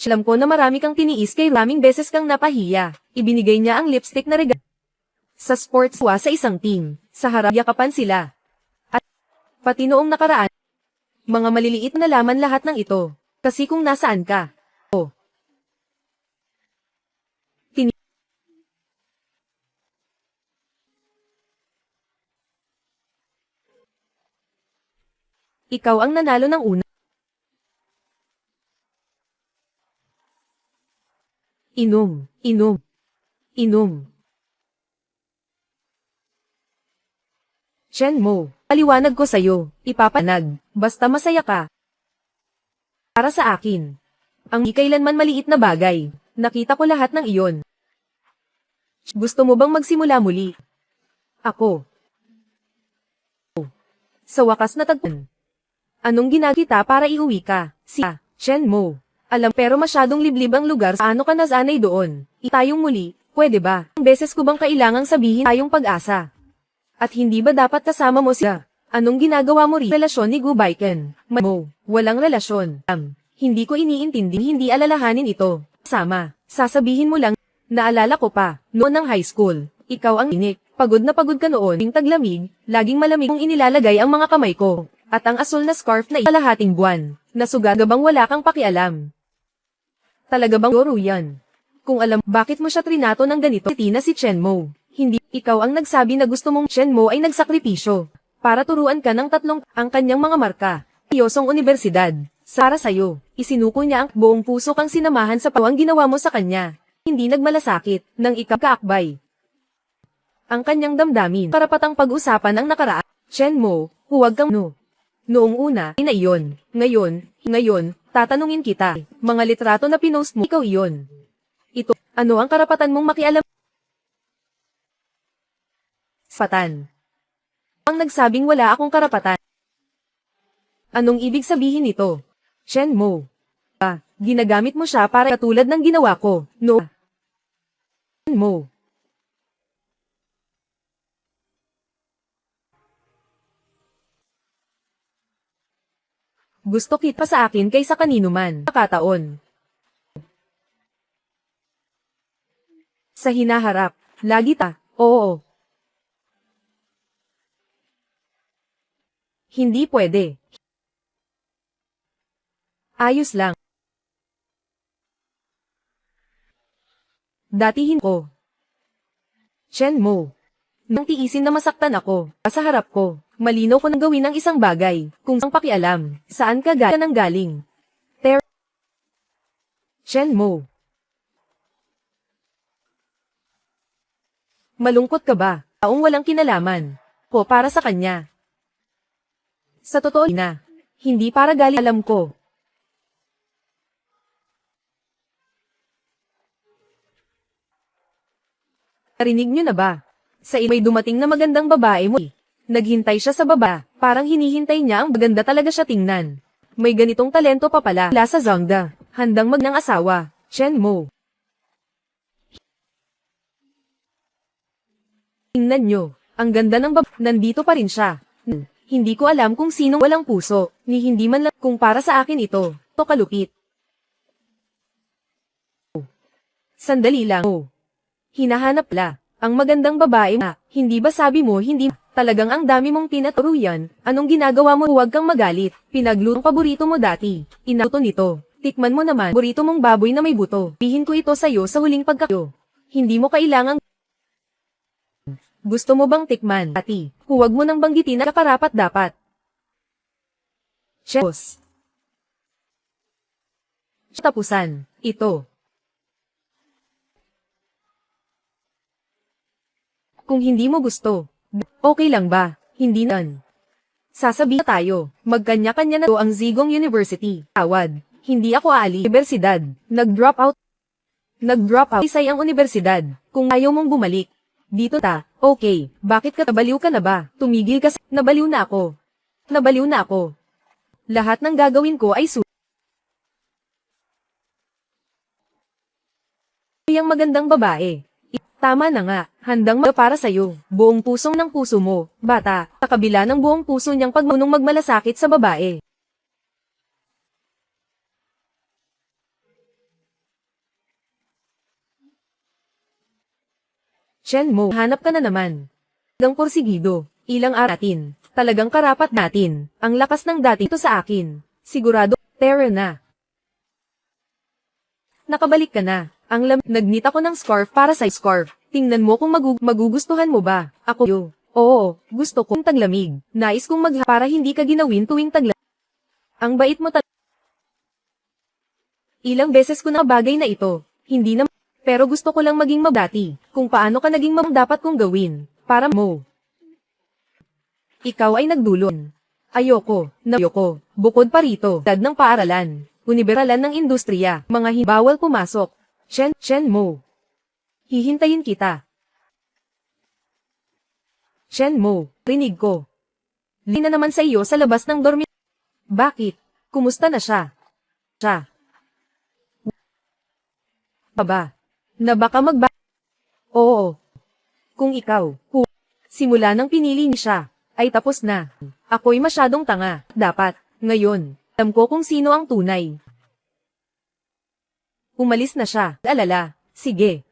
Alam ko na marami kang tiniis kay raming beses kang napahiya. Ibinigay niya ang lipstick na regalo. Sa sports sa isang team, sa harap yakapan sila. At pati noong nakaraan, mga maliliit na laman lahat ng ito. Kasi kung nasaan ka. Ikaw ang nanalo ng una. Inom. Chen mo, paliwanag ko sa'yo, ipapanag, basta masaya ka. Para sa akin. Ang di kailanman maliit na bagay, nakita ko lahat ng iyon. Gusto mo bang magsimula muli? Ako. Sa wakas natagpuan. Anong ginagita para iuwi ka? Si Chen Mo. Alam pero masyadong liblib ang lugar, ano ka nasanay doon? Itayong muli, pwede ba? Ang beses ko bang kailangang sabihin tayong pag-asa? At hindi ba dapat kasama mo siya? Anong ginagawa mo rin? Relasyon ni Gu Baiken. Mo, walang relasyon. Hindi ko iniintindi, hindi alalahanin ito. Sama, sasabihin mo lang, naalala ko pa, noon ng high school, ikaw ang inik. Pagod na pagod ka noon, yung taglamig, laging malamig kong inilalagay ang mga kamay ko. At ang asul na scarf na kalahating buwan, nasugat bang wala kang pakialam? Talaga bang guro yan? Kung alam, bakit mo siya trinato ng ganito? Tina si Chen Mo. Hindi, ikaw ang nagsabi na gusto mong Chen Mo ay nagsakripisyo. Para turuan ka ng tatlong, ang kanyang mga marka. Yosong universidad. Para sa'yo, isinuko niya ang buong puso kang sinamahan sa pawang ginawa mo sa kanya. Hindi nagmalasakit, nang ikaw kaakbay. Ang kanyang damdamin, karapatang pag-usapan ang nakaraan. Chen Mo, huwag kang no. Noong una, na iyon. Ngayon, tatanungin kita, mga litrato na pinost mo, ikaw iyon. Ito, ano ang karapatan mong makialam? Patan. Ang nagsabing wala akong karapatan. Anong ibig sabihin nito? Chen Mo. Ginagamit mo siya para katulad ng ginawa ko, no? Chen Mo. Gusto kita sa akin kaysa kanino man. Nakataon. Sa hinaharap, lagi ta, oo. Hindi pwede. Ayos lang. Datihin ko. Chen Mo. Nang tiisin na masaktan ako, sa harap ko. Malinaw ko nang gawin ang isang bagay, kung sang pakialam, saan ka nang galing. Chen Mo. Malungkot ka ba? Taong walang kinalaman. Po para sa kanya. Sa totoo na, hindi para galing alam ko. Narinig niyo na ba? Sa may dumating na magandang babae mo. Naghintay siya sa baba, parang hinihintay niya ang maganda talaga siya tingnan. May ganitong talento pa pala sa Zongda, handang ng asawa, Chen Mo. Tingnan nyo, ang ganda ng baba, nandito pa rin siya. Hindi ko alam kung sinong walang puso, ni hindi man lang kung para sa akin ito, to kalupit. Sandali lang. Hinahanap la, ang magandang babae na, hindi ba sabi mo hindi talagang ang dami mong tinaturuyan, anong ginagawa mo? Huwag kang magalit, pinaglutong paborito mo dati, inato nito, tikman mo naman, paborito mong baboy na may buto, bihin ko ito sa'yo sa huling pagkakyo. Hindi mo kailangang gusto mo bang tikman, dati, huwag mo nang banggitin na kakarapat dapat. Chefs. Tapusan, ito. Kung hindi mo gusto, okay lang ba? Hindi nan. Sasabihin tayo, magkanya-kanya na to ang Zigong University. Tawad, hindi ako aali. Universidad, nag-drop out. Isay ang universidad, kung ayaw mong bumalik. Dito ta, okay, bakit ka nabaliw ka na ba? Tumigil ka sa, nabaliw na ako. Lahat ng gagawin ko ay yung magandang babae. Tama na nga, handang para sa'yo, buong pusong ng puso mo, bata, sa kabila ng buong puso niyang pagmunong magmalasakit sa babae. Chen Mo, hanap ka na naman. Talagang porsigido, ilang aratin, talagang karapat natin, ang lakas ng dating ito sa akin, sigurado, terror na. Nakabalik ka na. Nagnit ako ng scarf para sa scarf. Tingnan mo kung magugustuhan mo ba. Ako yo. Oo, gusto kong taglamig. Nais kong para hindi ka ginawin tuwing taglamig. Ang bait mo Ilang beses ko na bagay na ito. Hindi na pero gusto ko lang maging mabati. Kung paano ka naging dapat kong gawin. Para mo. Ikaw ay nagdulon. Ayoko. Bukod pa rito. Dad ng paaralan. Uniberalan ng industriya. Mga bawal pumasok. Chen Mo. Hihintayin kita. Shenmo, rinig ko. Lina naman sa iyo sa labas ng dormi. Bakit? Kumusta na siya? Siya. Baba. Na baka Oo. Kung ikaw, simula nang pinili niya siya, ay tapos na. Ako'y masyadong tanga. Dapat, ngayon, alam ko kung sino ang tunay. Umalis na siya. Alala. Sige.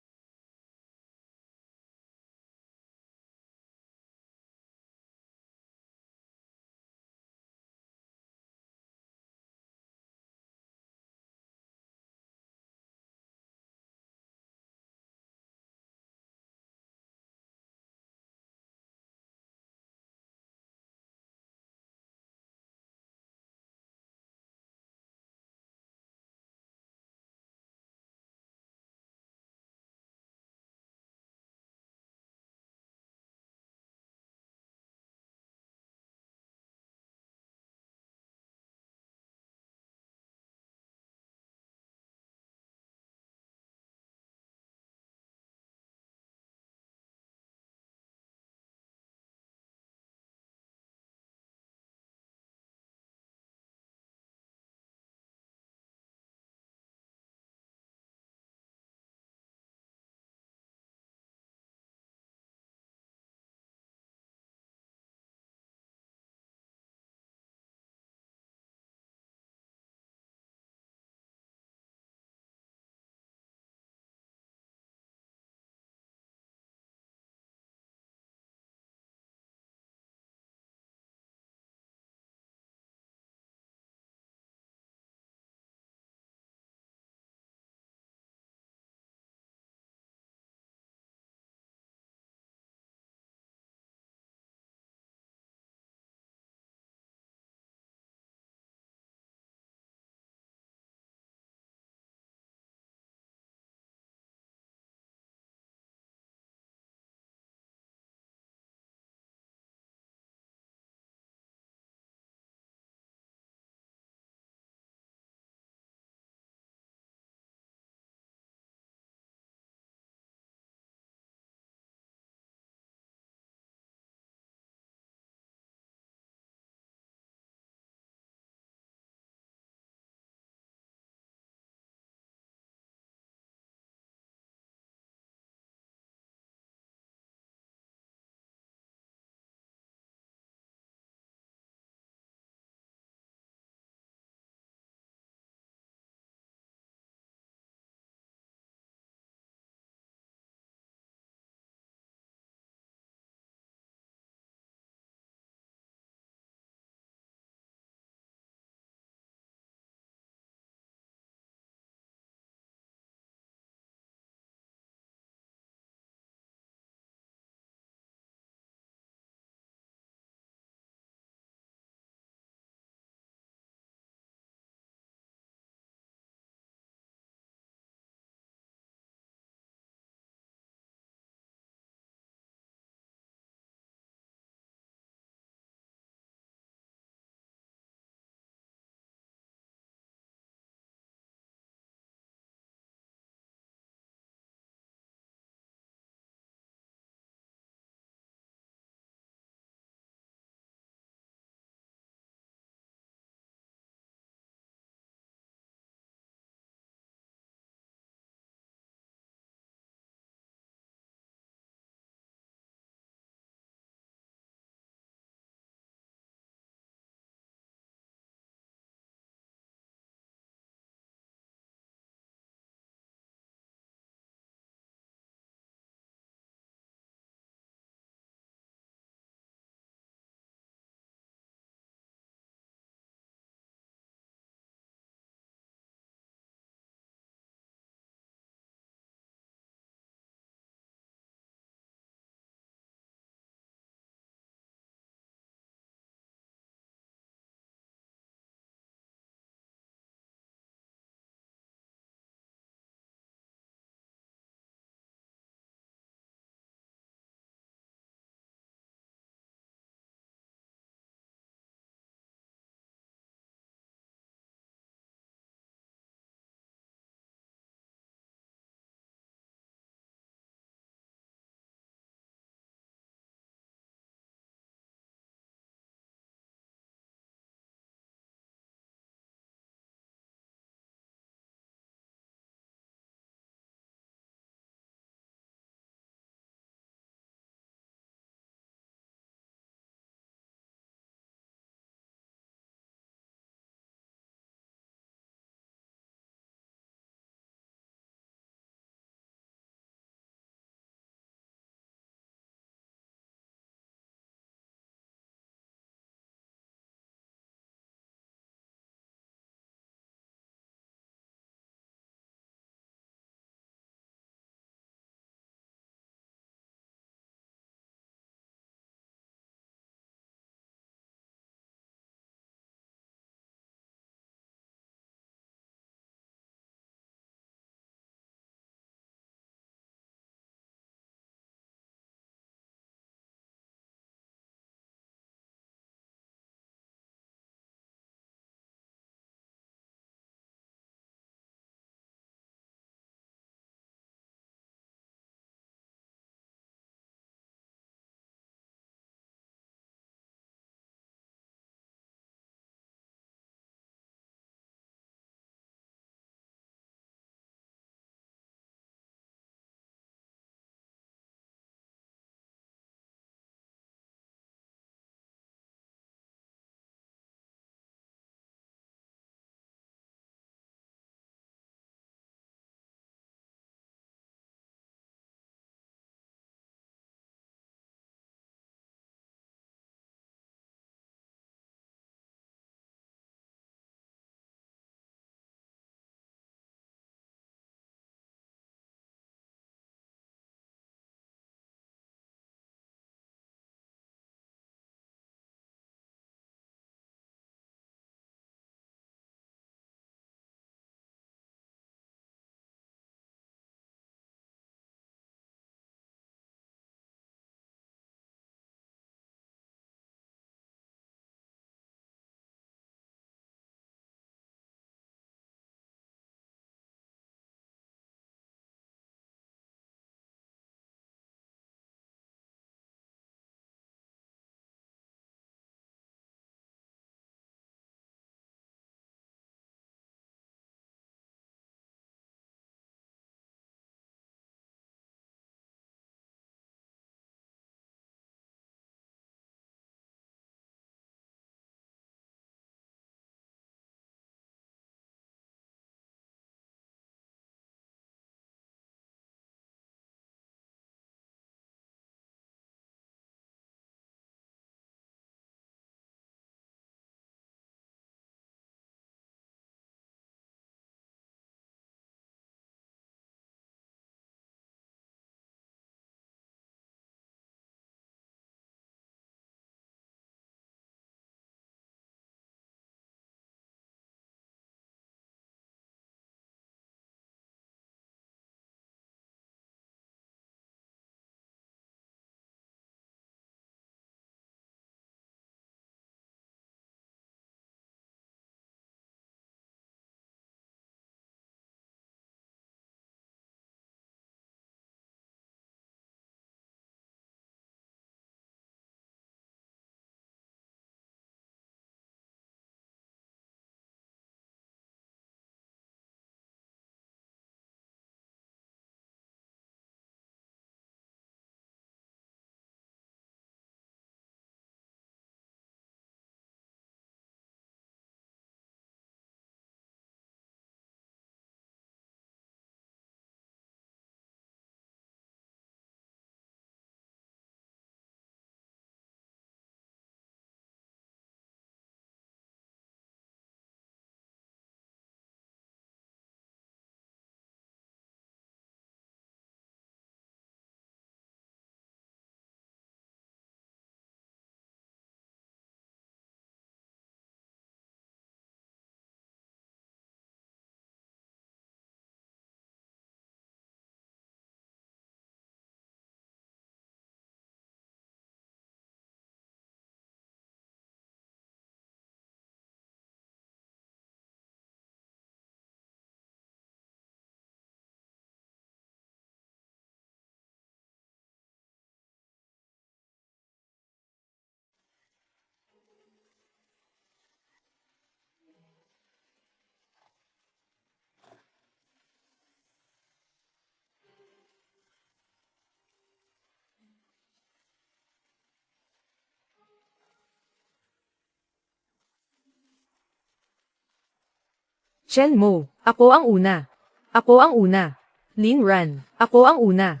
Chen Mo, ako ang una. Ako ang una. Lin Ran, ako ang una.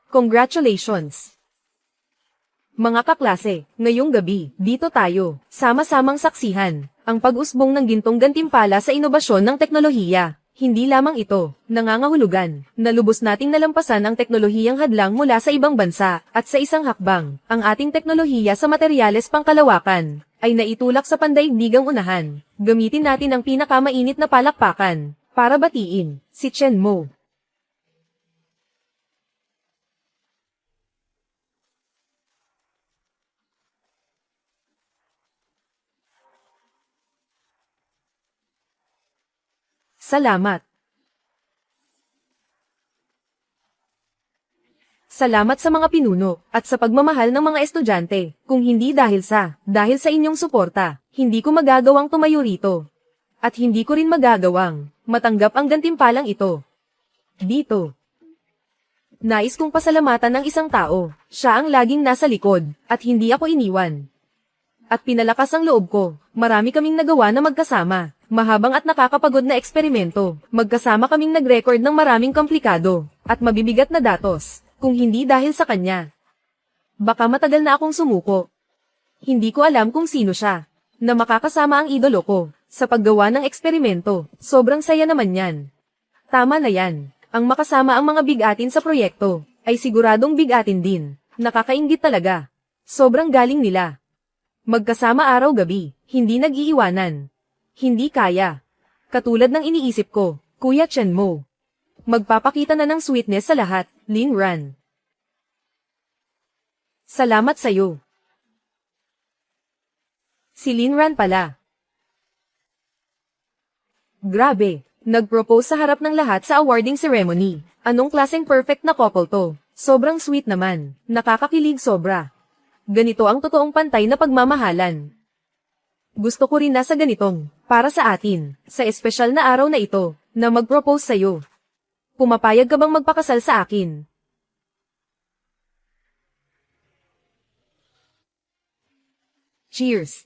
Congratulations! Mga kaklase, ngayong gabi, dito tayo, sama-samang saksihan, ang pag-usbong ng gintong gantimpala sa inobasyon ng teknolohiya. Hindi lamang ito, nangangahulugan, na lubos nating nalampasan ang teknolohiyang hadlang mula sa ibang bansa, at sa isang hakbang, ang ating teknolohiya sa materyales pangkalawakan, ay naitulak sa pandaigdigang unahan. Gamitin natin ang pinakamainit na palakpakan, para batiin, si Chen Mo. Salamat. Salamat sa mga pinuno, at sa pagmamahal ng mga estudyante. Kung hindi dahil sa inyong suporta, hindi ko magagawang tumayo rito. At hindi ko rin magagawang matanggap ang gantimpalang ito. Dito. Nais kong pasalamatan ng isang tao. Siya ang laging nasa likod, at hindi ako iniwan. At pinalakas ang loob ko. Marami kaming nagawa na magkasama. Mahabang at nakakapagod na eksperimento. Magkasama kaming nag-record ng maraming komplikado at mabibigat na datos. Kung hindi dahil sa kanya, baka matagal na akong sumuko. Hindi ko alam kung sino siya, na makakasama ang idolo ko sa paggawa ng eksperimento. Sobrang saya naman yan. Tama na yan. Ang makasama ang mga bigatin sa proyekto ay siguradong bigatin din. Nakakainggit talaga. Sobrang galing nila. Magkasama araw-gabi, hindi nag-iiwanan. Hindi kaya. Katulad ng iniisip ko, Kuya Chen Mo. Magpapakita na ng sweetness sa lahat, Lin Ran. Salamat sa'yo. Si Lin Ran pala. Grabe, nag-propose sa harap ng lahat sa awarding ceremony. Anong klaseng perfect na couple to? Sobrang sweet naman, nakakakilig sobra. Ganito ang totoong pantay na pagmamahalan. Gusto ko rin nasa ganitong, para sa atin, sa espesyal na araw na ito, na mag-propose sa'yo. Pumapayag ka bang magpakasal sa akin? Cheers!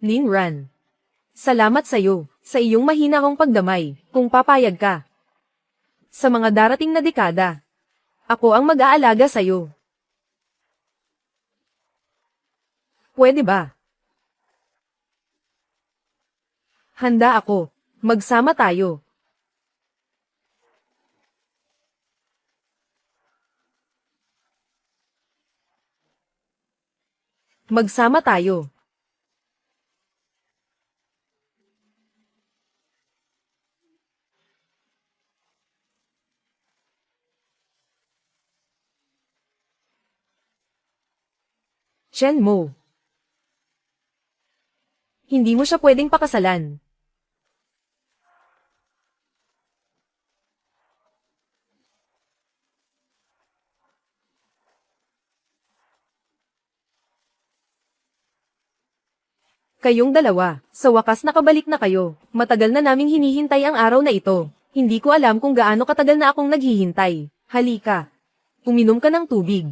Lin Ran. Salamat sa'yo, sa iyong mahinahong pagdamay, kung papayag ka. Sa mga darating na dekada, ako ang mag-aalaga sa'yo. Pwede ba? Handa ako. Magsama tayo. Magsama tayo. Chen Mo. Hindi mo siya pwedeng pakasalan. Kayong dalawa, sa wakas nakabalik na kayo. Matagal na naming hinihintay ang araw na ito. Hindi ko alam kung gaano katagal na akong naghihintay. Halika. Uminom ka ng tubig.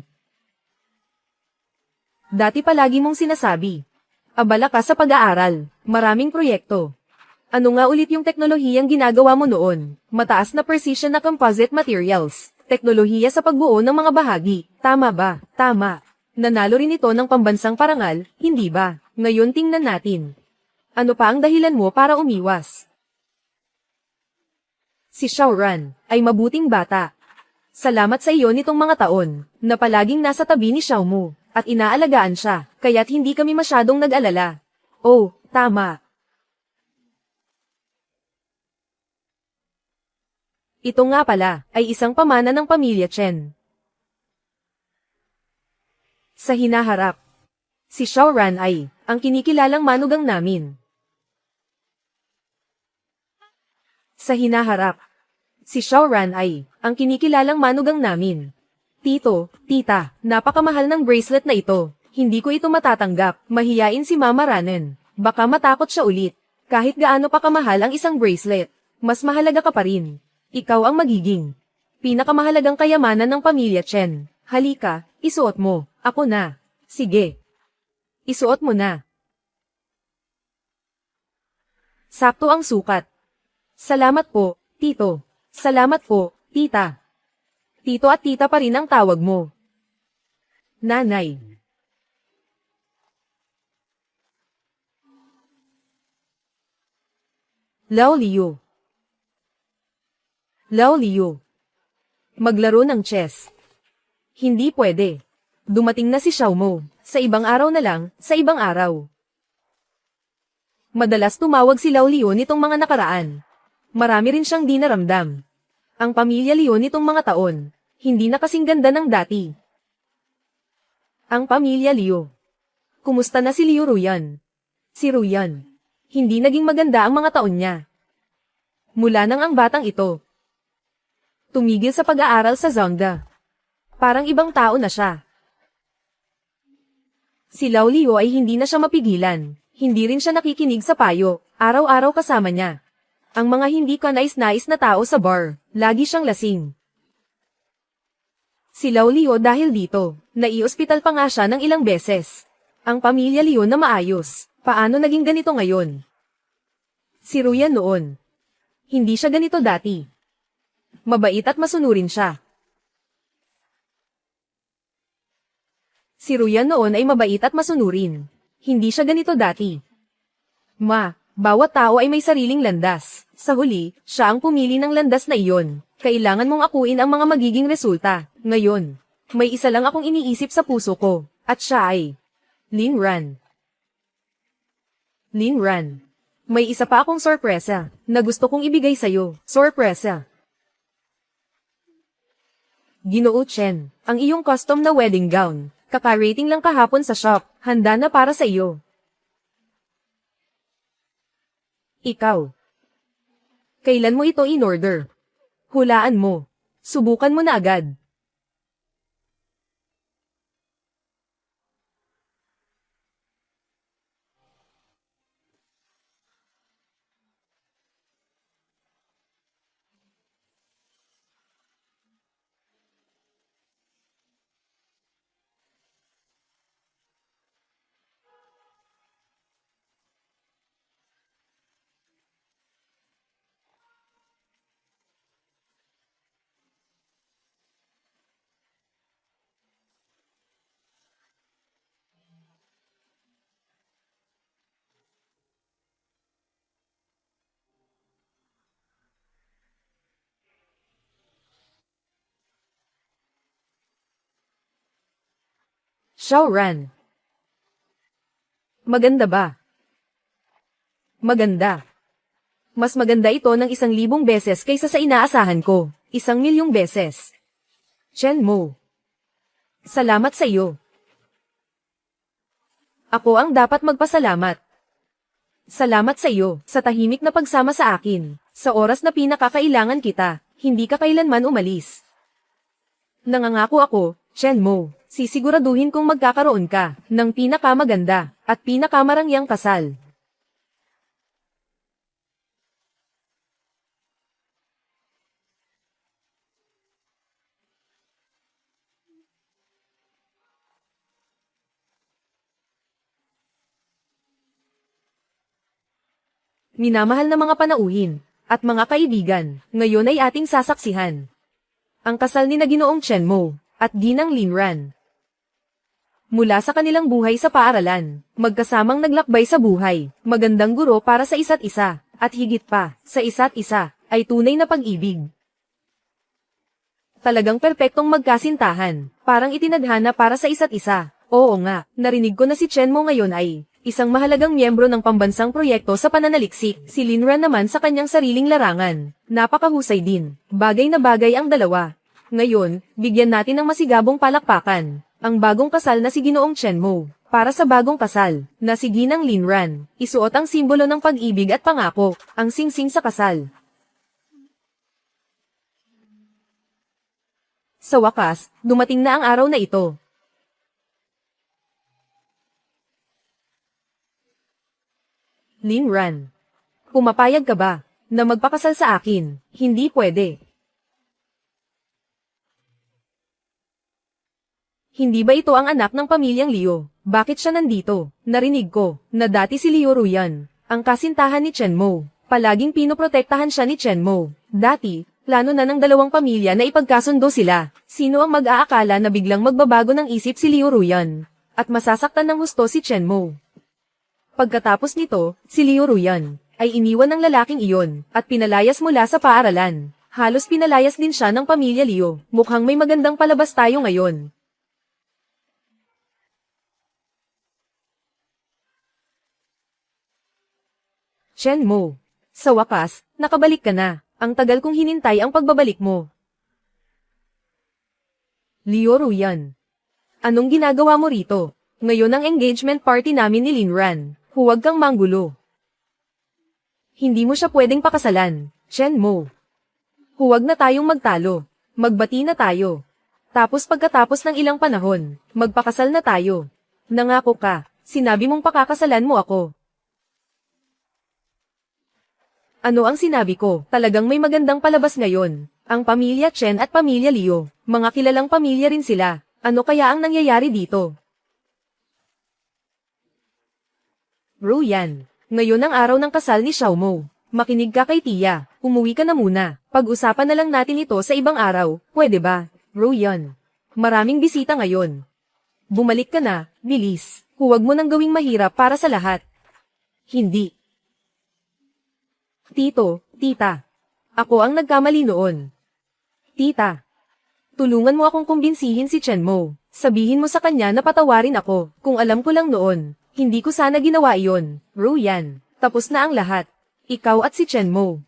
Dati palagi mong sinasabi. Abala ka sa pag-aaral. Maraming proyekto. Ano nga ulit yung teknolohiyang ginagawa mo noon? Mataas na precision na composite materials. Teknolohiya sa pagbuo ng mga bahagi. Tama ba? Tama. Nanalo rin ito ng pambansang parangal, hindi ba? Ngayon tingnan natin. Ano pa ang dahilan mo para umiwas? Si Xiaoran ay mabuting bata. Salamat sa iyo nitong mga taon, na palaging nasa tabi ni Xiao Mu, at inaalagaan siya, kaya't hindi kami masyadong nag-alala. Oh, tama. Ito nga pala, ay isang pamana ng pamilya Chen. Sa hinaharap, si Xiaoran ay ang kinikilalang manugang namin. Sa hinaharap, si Xiaoran ay ang kinikilalang manugang namin. Tito, tita, napakamahal ng bracelet na ito. Hindi ko ito matatanggap. Mahiyain si Mama Ranen. Baka matakot siya ulit. Kahit gaano pa kamahal ang isang bracelet, mas mahalaga ka pa rin. Ikaw ang magiging Pinakamahalagang kayamanan ng pamilya Chen. Halika, isuot mo. Ako na. Sige. Isuot mo na. Sakto ang sukat. Salamat po, Tito. Salamat po, Tita. Tito at Tita pa rin ang tawag mo. Nanay. Lao Liu. Lao Liu. Maglaro ng chess. Hindi pwede. Dumating na si Xiao Mo. Sa ibang araw na lang, sa ibang araw. Madalas tumawag si Lao Liu nitong mga nakaraan. Marami rin siyang di naramdam. Ang pamilya Liu nitong mga taon, hindi na kasing ganda ng dati. Ang pamilya Liu. Kumusta na si Liu Ruyan? Si Ruyan. Hindi naging maganda ang mga taon niya. Mula nang ang batang ito tumigil sa pag-aaral sa Zongda. Parang ibang tao na siya. Si Lao Liu ay hindi na siya mapigilan. Hindi rin siya nakikinig sa payo. Araw-araw kasama niya ang mga hindi kanais-nais na tao sa bar. Lagi siyang lasing. Si Lao Liu dahil dito, nai-ospital pa nga siya ng ilang beses. Ang pamilya Liu na maayos. Paano naging ganito ngayon? Si Ruyan noon. Hindi siya ganito dati. Mabait at masunurin siya. Si Ruyan noon ay mabait at masunurin. Hindi siya ganito dati. Bawat tao ay may sariling landas. Sa huli, siya ang pumili ng landas na iyon. Kailangan mong akuin ang mga magiging resulta. Ngayon, may isa lang akong iniisip sa puso ko. At siya ay Lin Ran. Lin Ran. May isa pa akong sorpresa na gusto kong ibigay sa'yo. Sorpresa. Ginoo Chen, ang iyong custom na wedding gown. Kaka-rating lang kahapon sa shop. Handa na para sa iyo. Ikaw. Kailan mo ito in-order? Hulaan mo. Subukan mo na agad. Xiao Ran. Maganda ba? Maganda. Mas maganda ito ng 1,000 beses kaysa sa inaasahan ko. 1,000,000 beses. Chen Mo. Salamat sa iyo. Ako ang dapat magpasalamat. Salamat sa iyo, sa tahimik na pagsama sa akin. Sa oras na pinakakailangan kita, hindi ka kailanman umalis. Nangangako ako, Chen Mo, sisiguraduhin kong magkakaroon ka ng pinakamaganda at pinakamarangyang kasal. Minamahal na mga panauhin at mga kaibigan, ngayon ay ating sasaksihan ang kasal ni Ginoong Chen Mo at Ginang Lin Ran. Mula sa kanilang buhay sa paaralan, magkasamang naglakbay sa buhay, magandang guro para sa isa't isa, at higit pa, sa isa't isa, ay tunay na pag-ibig. Talagang perpektong magkasintahan, parang itinadhana para sa isa't isa. Oo nga, narinig ko na si Chen Mo ngayon ay isang mahalagang miyembro ng pambansang proyekto sa pananaliksik. Si Lin Ran naman sa kanyang sariling larangan. Napakahusay din. Bagay na bagay ang dalawa. Ngayon, bigyan natin ng masigabong palakpakan ang bagong kasal na si Ginoong Chen Mo. Para sa bagong kasal, na si Ginang Lin Ran, isuot ang simbolo ng pag-ibig at pangako, ang singsing sa kasal. Sa wakas, dumating na ang araw na ito. Lin Ran. Pumapayag ka ba na magpakasal sa akin? Hindi pwede. Hindi ba ito ang anak ng pamilyang Liu? Bakit siya nandito? Narinig ko, na dati si Liu Ruyan, ang kasintahan ni Chen Mo. Palaging pinoprotektahan siya ni Chen Mo. Dati, plano na ng dalawang pamilya na ipagkasundo sila. Sino ang mag-aakala na biglang magbabago ng isip si Liu Ruyan? At masasaktan ng husto si Chen Mo. Pagkatapos nito, si Liu Ruyan ay iniwan ng lalaking iyon at pinalayas mula sa paaralan. Halos pinalayas din siya ng pamilya Liu. Mukhang may magandang palabas tayo ngayon. Chen Mo, sa wakas, nakabalik ka na. Ang tagal kong hinintay ang pagbabalik mo. Liu Ruyan, anong ginagawa mo rito? Ngayon ang engagement party namin ni Linran. Huwag kang manggulo. Hindi mo siya pwedeng pakasalan, Chen Mo. Huwag na tayong magtalo. Magbati na tayo. Tapos pagkatapos ng ilang panahon, magpakasal na tayo. Nangako ka, sinabi mong pakakasalan mo ako. Ano ang sinabi ko? Talagang may magandang palabas ngayon. Ang pamilya Chen at pamilya Liu, mga kilalang pamilya rin sila. Ano kaya ang nangyayari dito? Ruyan, ngayon ang araw ng kasal ni Xiaomo. Makinig ka kay Tia, umuwi ka na muna. Pag-usapan na lang natin ito sa ibang araw, pwede ba? Ruyan, maraming bisita ngayon. Bumalik ka na, bilis. Huwag mo nang gawing mahirap para sa lahat. Hindi. Tito, tita. Ako ang nagkamali noon. Tita. Tulungan mo akong kumbinsihin si Chen Mo. Sabihin mo sa kanya na patawarin ako. Kung alam ko lang noon, hindi ko sana ginawa iyon. Ruyan, tapos na ang lahat. Ikaw at si Chen Mo.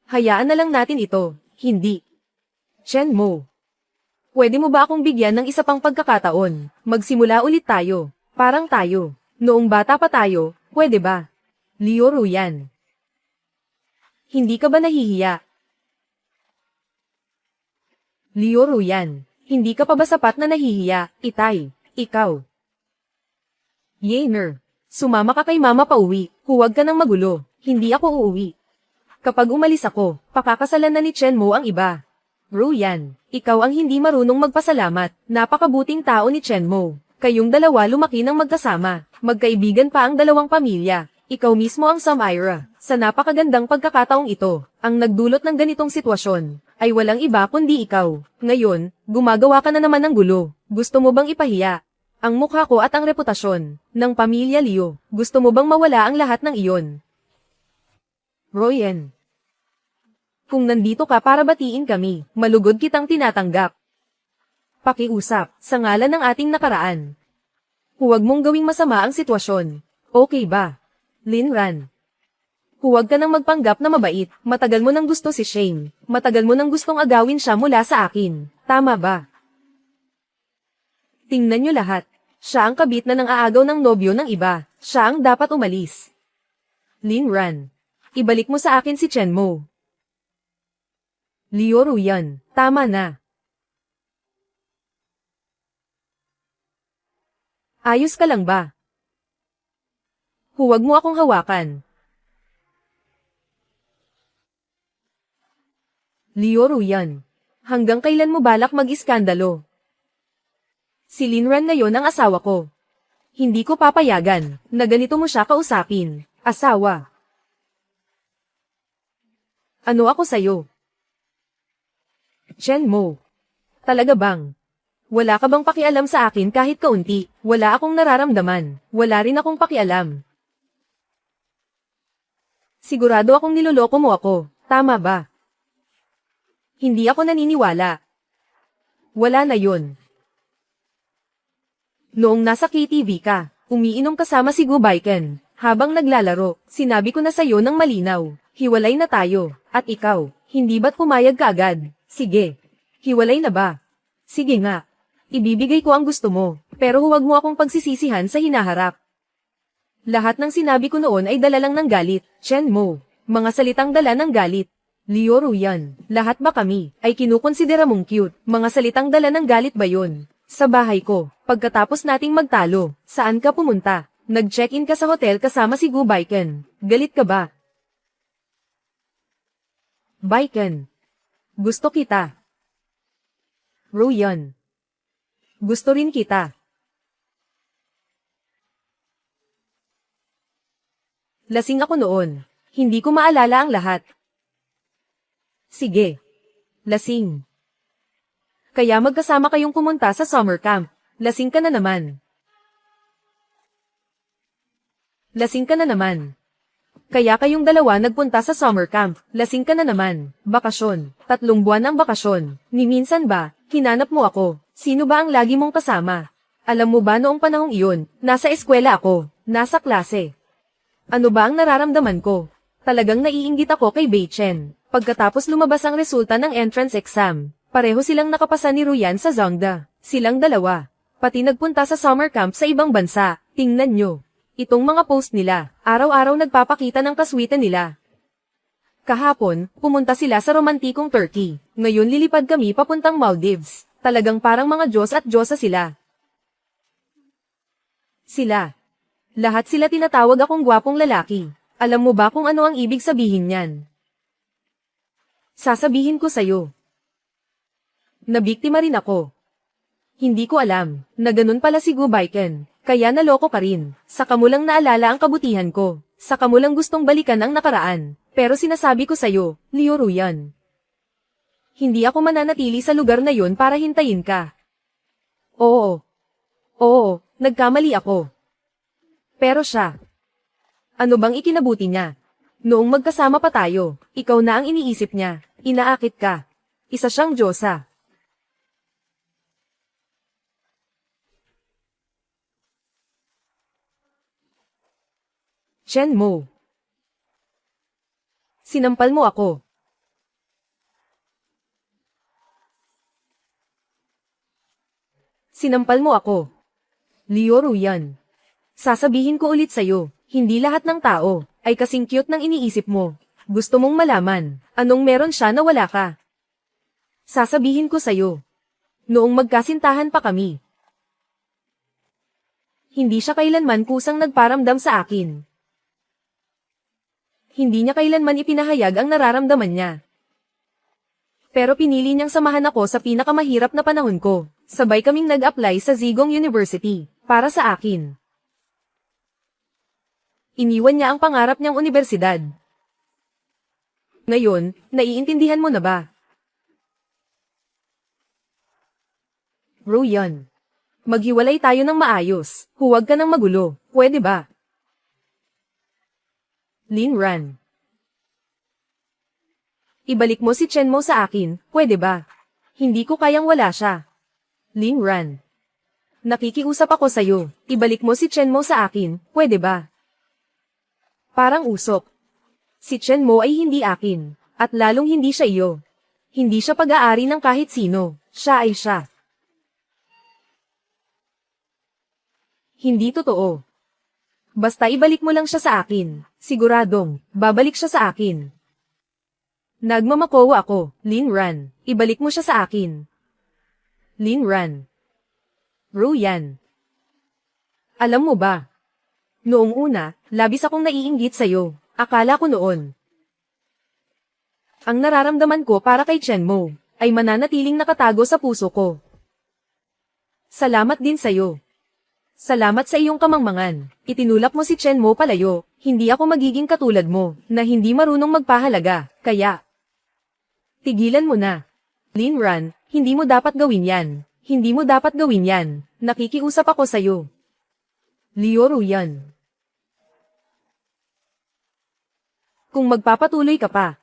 Hayaan na lang natin ito. Hindi. Chen Mo. Pwede mo ba akong bigyan ng isa pang pagkakataon? Magsimula ulit tayo. Parang tayo. Noong bata pa tayo, pwede ba? Liu Ruyan. Hindi ka ba nahihiya? Liu Ruyan, hindi ka pa ba sapat na nahihiya, Itay? Ikaw. Yener, sumama ka kay mama pauwi, huwag ka nang magulo, hindi ako uuwi. Kapag umalis ako, pakakasalan na ni Chen Mo ang iba. Ruyan, ikaw ang hindi marunong magpasalamat, napakabuting tao ni Chen Mo. Kayong dalawa lumaki ng magkasama, magkaibigan pa ang dalawang pamilya. Ikaw mismo ang Samira. Sa napakagandang pagkakataong ito, ang nagdulot ng ganitong sitwasyon, ay walang iba kundi ikaw. Ngayon, gumagawa ka na naman ng gulo. Gusto mo bang ipahiya ang mukha ko at ang reputasyon ng pamilya Liu? Gusto mo bang mawala ang lahat ng iyon? Ruyan, kung nandito ka para batiin kami, malugod kitang tinatanggap. Pakiusap, sa ngalan ng ating nakaraan. Huwag mong gawing masama ang sitwasyon. Okay ba? Linran. Huwag ka nang magpanggap na mabait. Matagal mo nang gusto si Shane. Matagal mo nang gustong agawin siya mula sa akin. Tama ba? Tingnan niyo lahat. Siya ang kabit na nang aagaw ng nobyo ng iba. Siya ang dapat umalis. Linran. Ibalik mo sa akin si Chen Mo. Liu Ruyan, tama na. Ayos ka lang ba? Huwag mo akong hawakan. Liu Ruyan, hanggang kailan mo balak mag-iskandalo? Si Linran na yon ang asawa ko. Hindi ko papayagan na ganito mo siya kausapin. Asawa. Ano ako sayo? Chen Mo. Talaga bang? Wala ka bang pakialam sa akin kahit kaunti? Wala akong nararamdaman. Wala rin akong pakialam. Sigurado akong niloloko mo ako. Tama ba? Hindi ako naniniwala. Wala na yun. Noong nasa KTV ka, umiinom kasama si Gu Baiken. Habang naglalaro, sinabi ko na sa'yo ng malinaw. Hiwalay na tayo. At ikaw, hindi ba't pumayag ka agad? Sige. Hiwalay na ba? Sige nga. Ibibigay ko ang gusto mo, pero huwag mo akong pagsisisihan sa hinaharap. Lahat ng sinabi ko noon ay dala lang ng galit, Chen Mo. Mga salitang dala ng galit. Liu Ruyan, lahat ba kami ay kinukonsidera mong cute? Mga salitang dala ng galit ba yun? Sa bahay ko, pagkatapos nating magtalo, saan ka pumunta? Nag-check-in ka sa hotel kasama si Gu Baiken. Galit ka ba? Baiken. Gusto kita. Ruyan. Gusto rin kita. Lasing ako noon. Hindi ko maalala ang lahat. Sige. Lasing. Kaya magkasama kayong pumunta sa summer camp. Lasing ka na naman. Lasing ka na naman. Kaya kayong dalawa nagpunta sa summer camp. Lasing ka na naman. Bakasyon. 3 buwan ang bakasyon. Ni minsan ba, hinanap mo ako. Sino ba ang lagi mong kasama? Alam mo ba noong panahong iyon, nasa eskwela ako, nasa klase. Ano ba ang nararamdaman ko? Talagang naiinggit ako kay Bei Chen. Pagkatapos lumabas ang resulta ng entrance exam, pareho silang nakapasa ni Ruyan sa Zongda. Silang dalawa. Pati nagpunta sa summer camp sa ibang bansa. Tingnan nyo. Itong mga post nila, araw-araw nagpapakita ng kaswitan nila. Kahapon, pumunta sila sa romantikong Turkey. Ngayon lilipad kami papuntang Maldives. Talagang parang mga Diyos at Diyosa sila. Sila. Lahat sila tinatawag akong gwapong lalaki. Alam mo ba kung ano ang ibig sabihin niyan? Sasabihin ko sa'yo. Nabiktima rin ako. Hindi ko alam, na ganun pala si Gu Baiken. Kaya naloko ka rin. Saka mo lang naalala ang kabutihan ko. Saka mo lang gustong balikan ang nakaraan. Pero sinasabi ko sa'yo, Liu Ruyan. Hindi ako mananatili sa lugar na yon para hintayin ka. Oo. Oo, nagkamali ako. Pero siya. Ano bang ikinabuti niya? Noong magkasama pa tayo, ikaw na ang iniisip niya. Inaakit ka. Isa siyang Diyosa. Chen Mo. Sinampal mo ako. Sinampal mo ako. Liu Ruyan. Sasabihin ko ulit sa'yo, hindi lahat ng tao ay kasing cute ng iniisip mo. Gusto mong malaman, anong meron siya na wala ka? Sasabihin ko sa'yo. Noong magkasintahan pa kami. Hindi siya kailanman kusang nagparamdam sa akin. Hindi niya kailanman ipinahayag ang nararamdaman niya. Pero pinili niyang samahan ako sa pinakamahirap na panahon ko. Sabay kaming nag-apply sa Zigong University, para sa akin. Iniwan niya ang pangarap niyang universidad. Ngayon, naiintindihan mo na ba? Ruyan. Maghiwalay tayo ng maayos, huwag ka ng magulo, pwede ba? Lin Ran. Ibalik mo si Chen Mo sa akin, pwede ba? Hindi ko kayang wala siya. Lin Ran. Nakikiusap ako sa'yo, ibalik mo si Chen Mo sa akin, pwede ba? Parang usok. Si Chen Mo ay hindi akin, at lalong hindi siya iyo. Hindi siya pag-aari ng kahit sino, siya ay siya. Hindi totoo. Basta ibalik mo lang siya sa akin, siguradong, babalik siya sa akin. Nagmamakowa ako, Lin Ran, ibalik mo siya sa akin. Lin Ran. Ruyan. Alam mo ba? Noong una, labis akong naiinggit sa'yo, akala ko noon. Ang nararamdaman ko para kay Chen Mo, ay mananatiling nakatago sa puso ko. Salamat din sa'yo. Salamat sa iyong kamangmangan, itinulak mo si Chen Mo palayo, hindi ako magiging katulad mo, na hindi marunong magpahalaga, kaya. Tigilan mo na. Lin Ran, hindi mo dapat gawin yan. Hindi mo dapat gawin yan. Nakikiusap ako sa'yo. Liu Ruyan. Kung magpapatuloy ka pa,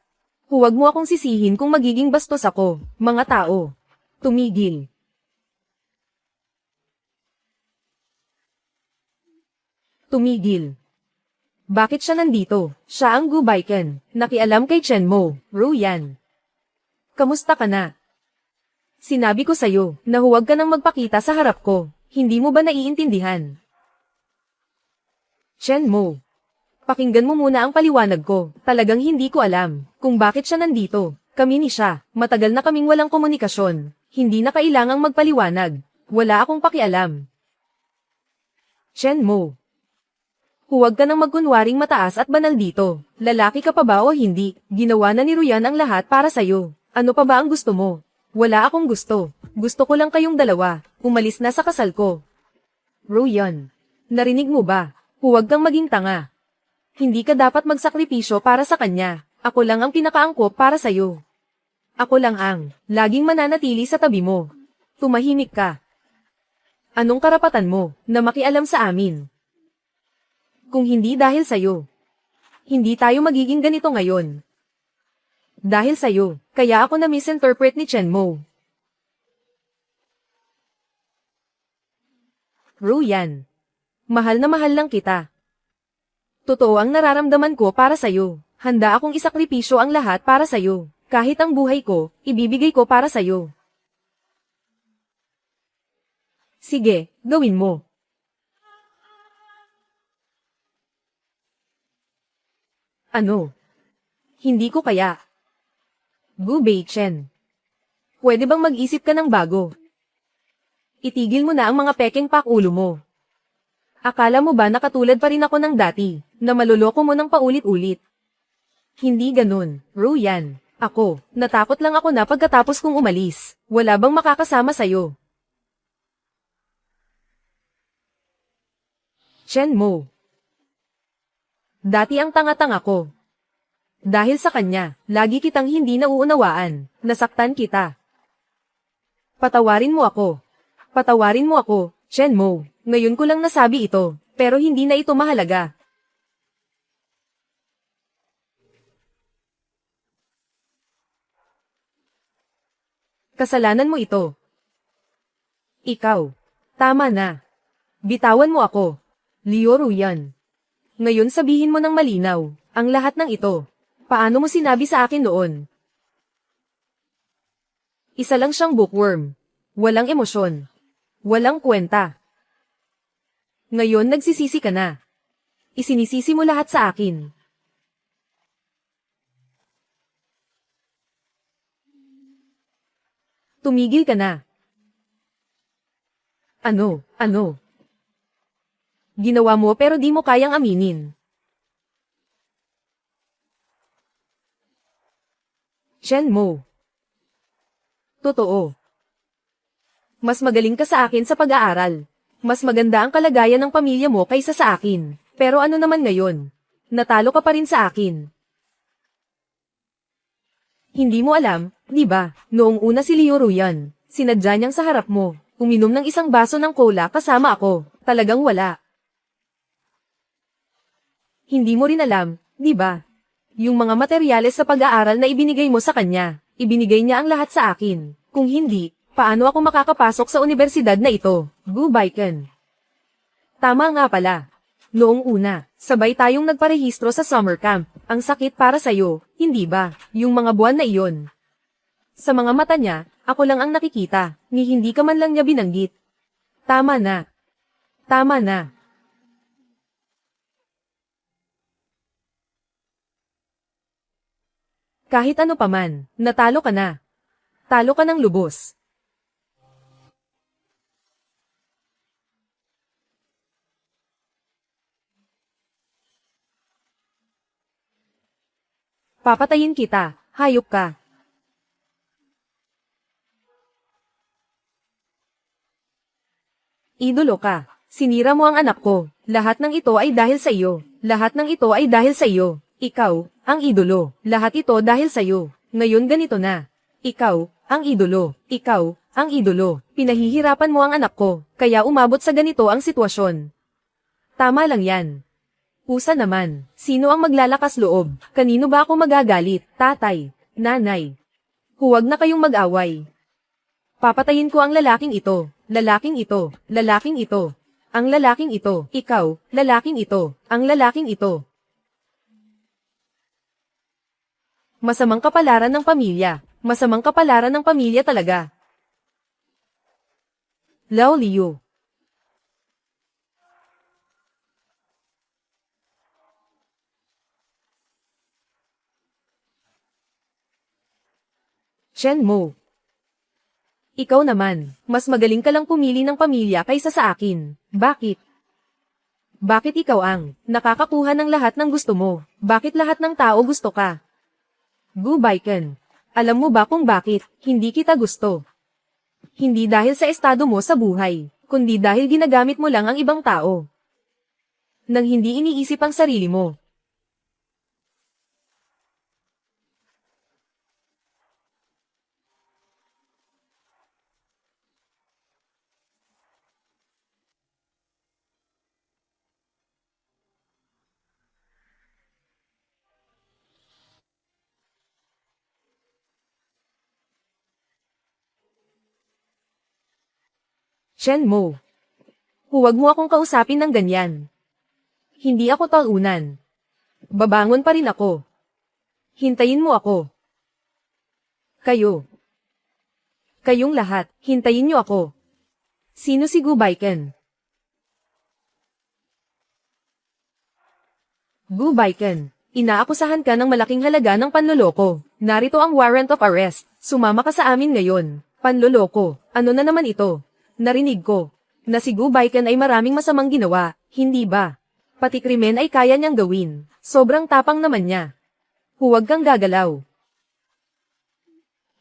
huwag mo akong sisihin kung magiging bastos ako, mga tao. Tumigil. Tumigil. Bakit siya nandito? Siya ang Gu Baiken, nakialam kay Chen Mo, Ruyan. Kamusta ka na? Sinabi ko sa'yo, na huwag ka nang magpakita sa harap ko, hindi mo ba naiintindihan? Chen Mo. Pakinggan mo muna ang paliwanag ko, talagang hindi ko alam, kung bakit siya nandito. Kami ni siya, matagal na kaming walang komunikasyon, hindi na kailangang magpaliwanag, wala akong pakialam. Chen Mo. Huwag ka nang magkunwaring mataas at banal dito, lalaki ka pa ba o hindi, ginawa na ni Ruyan ang lahat para sa'yo, ano pa ba ang gusto mo? Wala akong gusto. Gusto ko lang kayong dalawa. Umalis na sa kasal ko. Ruyan. Narinig mo ba? Huwag kang maging tanga. Hindi ka dapat magsakripisyo para sa kanya. Ako lang ang pinakaangkop para sa'yo. Ako lang ang laging mananatili sa tabi mo. Tumahimik ka. Anong karapatan mo na makialam sa amin? Kung hindi dahil sa'yo, hindi tayo magiging ganito ngayon. Dahil sa'yo, kaya ako na-misinterpret ni Chenmo. Ruyan. Mahal na mahal lang kita. Totoo ang nararamdaman ko para sa'yo. Handa akong isakripisyo ang lahat para sa'yo. Kahit ang buhay ko, ibibigay ko para sa'yo. Sige, gawin mo. Ano? Hindi ko kaya. Gu Beichen. Pwede bang mag-isip ka ng bago? Itigil mo na ang mga pekeng pakulo mo. Akala mo ba nakatulad pa rin ako ng dati, na maluloko mo ng paulit-ulit? Hindi ganun, Ruyan. Ako, natakot lang ako na pagkatapos kong umalis. Wala bang makakasama sa'yo? Chenmo. Dati ang tanga-tanga ko. Dahil sa kanya, lagi kitang hindi nauunawaan, nasaktan kita. Patawarin mo ako. Patawarin mo ako, Chenmo. Ngayon ko lang nasabi ito, pero hindi na ito mahalaga. Kasalanan mo ito. Ikaw. Tama na. Bitawan mo ako. Liu Ruyan. Ngayon sabihin mo ng malinaw, ang lahat ng ito. Paano mo sinabi sa akin noon? Isa lang siyang bookworm. Walang emosyon. Walang kwenta. Ngayon nagsisisi ka na. Isinisisi mo lahat sa akin. Tumigil ka na. Ano? Ginawa mo pero di mo kayang aminin. Chenmo. Totoo. Mas magaling ka sa akin sa pag-aaral. Mas maganda ang kalagayan ng pamilya mo kaysa sa akin. Pero ano naman ngayon? Natalo ka pa rin sa akin. Hindi mo alam, di ba? Noong una si Liu Ruyan, sinadya niyang sa harap mo, uminom ng isang baso ng cola kasama ako. Talagang wala. Hindi mo rin alam, di ba? Yung mga materyales sa pag-aaral na ibinigay mo sa kanya, ibinigay niya ang lahat sa akin. Kung hindi, paano ako makakapasok sa universidad na ito? Gu Baiken. Tama nga pala. Noong una, sabay tayong nagparehistro sa summer camp. Ang sakit para sa'yo, hindi ba? Yung mga buwan na iyon. Sa mga mata niya, ako lang ang nakikita, ni hindi ka man lang niya binanggit. Tama na. Tama na. Kahit ano paman, natalo ka na. Talo ka ng lubos. Papatayin kita, hayop ka. Idolo ka. Sinira mo ang anak ko. Lahat ng ito ay dahil sa iyo. Lahat ng ito ay dahil sa iyo. Ikaw, ang idolo. Lahat ito dahil sa iyo. Ngayon ganito na. Ikaw, ang idolo. Ikaw, ang idolo. Pinahihirapan mo ang anak ko, kaya umabot sa ganito ang sitwasyon. Tama lang yan. Pusa naman. Sino ang maglalakas loob? Kanino ba ako magagalit? Tatay, nanay. Huwag na kayong mag-away. Papatayin ko ang lalaking ito. Lalaking ito. Lalaking ito. Ang lalaking ito. Ikaw, lalaking ito. Ang lalaking ito. Masamang kapalaran ng pamilya. Masamang kapalaran ng pamilya talaga. Lao Liu. Chenmo. Ikaw naman, mas magaling ka lang pumili ng pamilya kaysa sa akin. Bakit? Bakit ikaw ang nakakakuha ng lahat ng gusto mo? Bakit lahat ng tao gusto ka? Gu Baiken. Alam mo ba kung bakit hindi kita gusto? Hindi dahil sa estado mo sa buhay, kundi dahil ginagamit mo lang ang ibang tao. Nang hindi iniisip ang sarili mo. Shenmo. Huwag mo akong kausapin ng ganyan. Hindi ako talunan. Babangon pa rin ako. Hintayin mo ako. Kayo. Kayong lahat, hintayin niyo ako. Sino si Gu Baiken? Gu Baiken, inaakusahan ka ng malaking halaga ng panloloko. Narito ang warrant of arrest. Sumama ka sa amin ngayon. Panloloko, ano na naman ito? Narinig ko na si Gu Baiken ay maraming masamang ginawa, hindi ba? Pati krimen ay kaya niyang gawin. Sobrang tapang naman niya. Huwag kang gagalaw.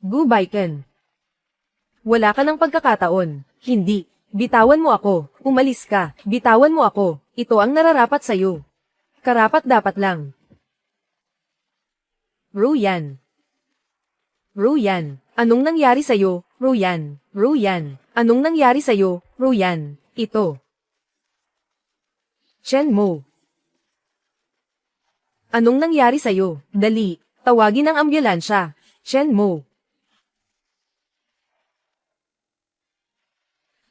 Gu Baiken. Wala ka ng pagkakataon. Hindi. Bitawan mo ako. Umalis ka. Bitawan mo ako. Ito ang nararapat sa'yo. Karapat dapat lang. Ruyan. Ruyan. Anong nangyari sa'yo, Ruyan? Ruyan. Anong nangyari sa'yo, Ruyan? Ito. Shenmo. Anong nangyari sa'yo? Dali. Tawagin ang ambulansya. Shenmo.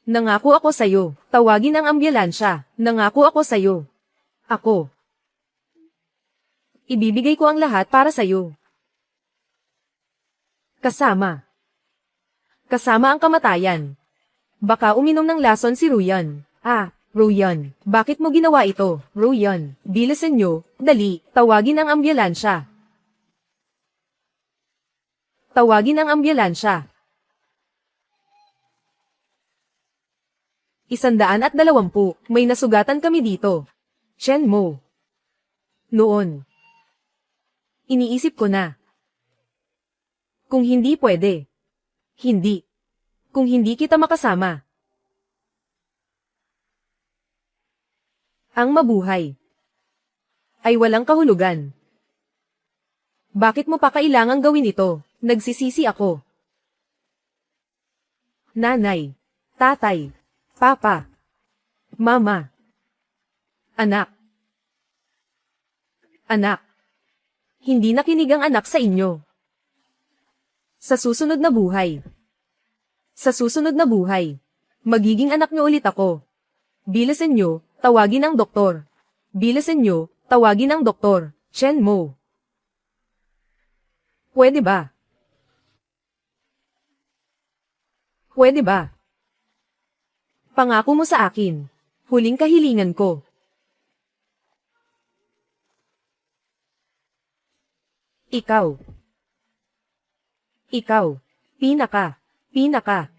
Nangako ako sa'yo. Tawagin ang ambulansya. Nangako ako sa'yo. Ako. Ibibigay ko ang lahat para sa'yo. Kasama. Kasama ang kamatayan. Baka uminom ng lason si Ruyan. Ah, Ruyan. Bakit mo ginawa ito, Ruyan? Bilisan nyo, dali, tawagin ang ambulansya. Tawagin ang ambulansya. 120, may nasugatan kami dito. Shenmo. Noon. Iniisip ko na. Kung hindi pwede. Hindi. Kung hindi kita makasama. Ang mabuhay. Ay walang kahulugan. Bakit mo pa kailangang gawin ito? Nagsisisi ako. Nanay. Tatay. Papa. Mama. Anak. Anak. Hindi nakinig ang anak sa inyo. Sa susunod na buhay. Sa susunod na buhay. Magiging anak niyo ulit ako. Bilisan niyo, tawagin ang doktor. Bilisan niyo, tawagin ang doktor. Shenmo. Pwede ba? Pwede ba? Pangako mo sa akin. Huling kahilingan ko. Ikaw. Ikaw. Pinaka.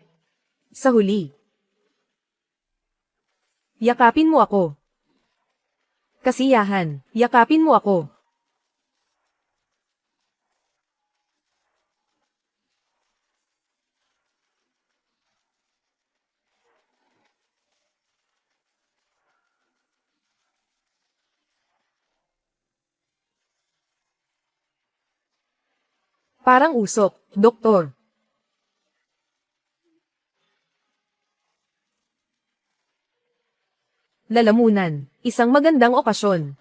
Sa huli. Yakapin mo ako. Kasiyahan, yakapin mo ako. Parang usok, doktor. Lalamunan, isang magandang okasyon.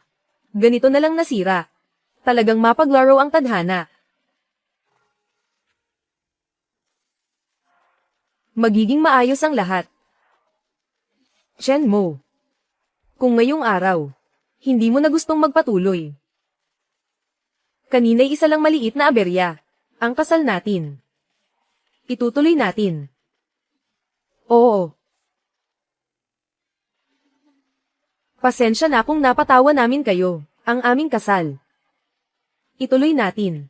Ganito na lang nasira. Talagang mapaglaro ang tadhana. Magiging maayos ang lahat. Shenmo. Kung ngayong araw, hindi mo na gustong magpatuloy. Kanina'y isa lang maliit na aberya. Ang kasal natin. Itutuloy natin. Oo. Pasensya na kung napatawa namin kayo, ang aming kasal. Ituloy natin.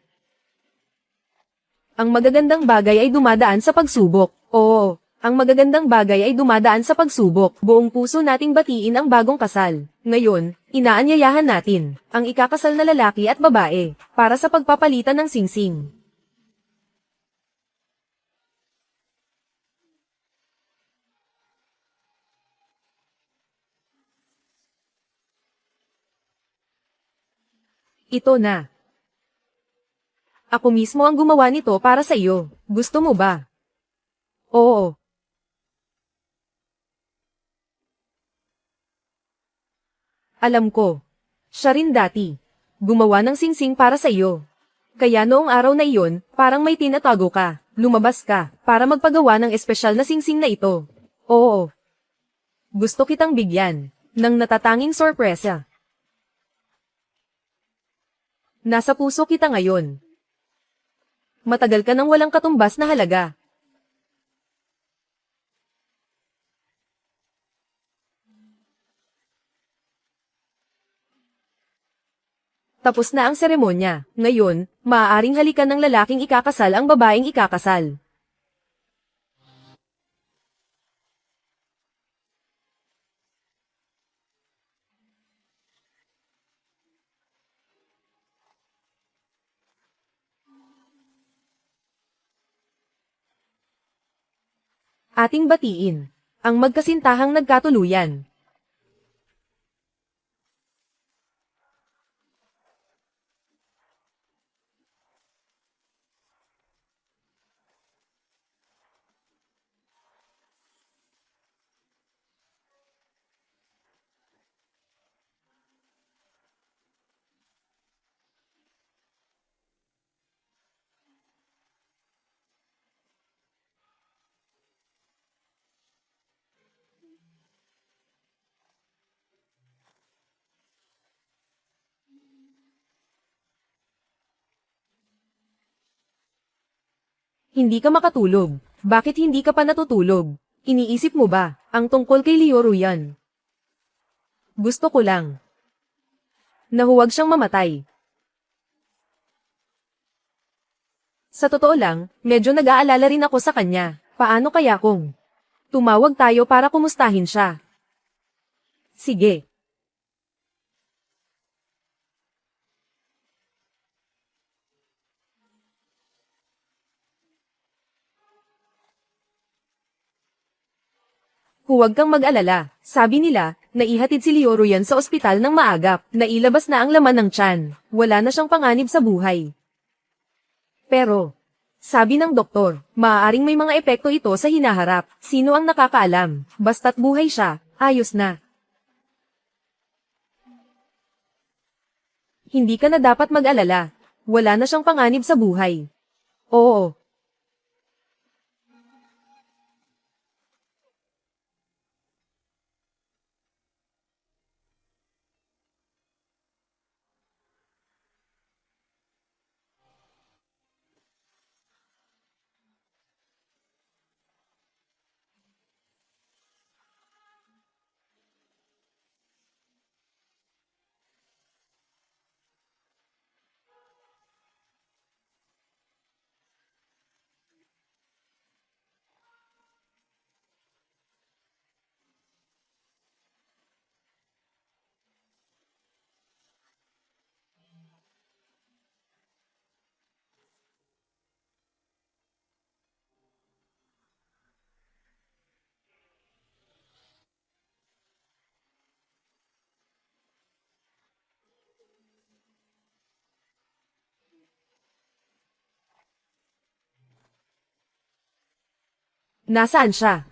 Ang magagandang bagay ay dumadaan sa pagsubok. Oo, ang magagandang bagay ay dumadaan sa pagsubok. Buong puso nating batiin ang bagong kasal. Ngayon, inaanyayahan natin ang ikakasal na lalaki at babae para sa pagpapalitan ng singsing. Ito na. Ako mismo ang gumawa nito para sa iyo. Gusto mo ba? Oo. Alam ko. Siya rin dati. Gumawa ng singsing para sa iyo. Kaya noong araw na iyon, parang may tinatago ka. Lumabas ka, para magpagawa ng espesyal na singsing na ito. Oo. Gusto kitang bigyan ng natatanging sorpresa. Nasa puso kita ngayon. Matagal ka nang walang katumbas na halaga. Tapos na ang seremonya. Ngayon, maaaring halikan ng lalaking ikakasal ang babaeng ikakasal. Ating batiin ang magkasintahang nagkatuluyan. Hindi ka makatulog. Bakit hindi ka pa natutulog? Iniisip mo ba ang tungkol kay Leo Ruyan? Gusto ko lang na huwag siyang mamatay. Sa totoo lang, medyo nag-aalala rin ako sa kanya. Paano kaya kung tumawag tayo para kumustahin siya? Sige. Huwag kang mag-alala. Sabi nila, naihatid si Leo Ruyan sa ospital ng maagap. Nailabas na ang laman ng tiyan. Wala na siyang panganib sa buhay. Pero, sabi ng doktor, maaaring may mga epekto ito sa hinaharap. Sino ang nakakaalam? Basta't buhay siya, ayos na. Hindi ka na dapat mag-alala. Wala na siyang panganib sa buhay. Oo. Nasaan siya?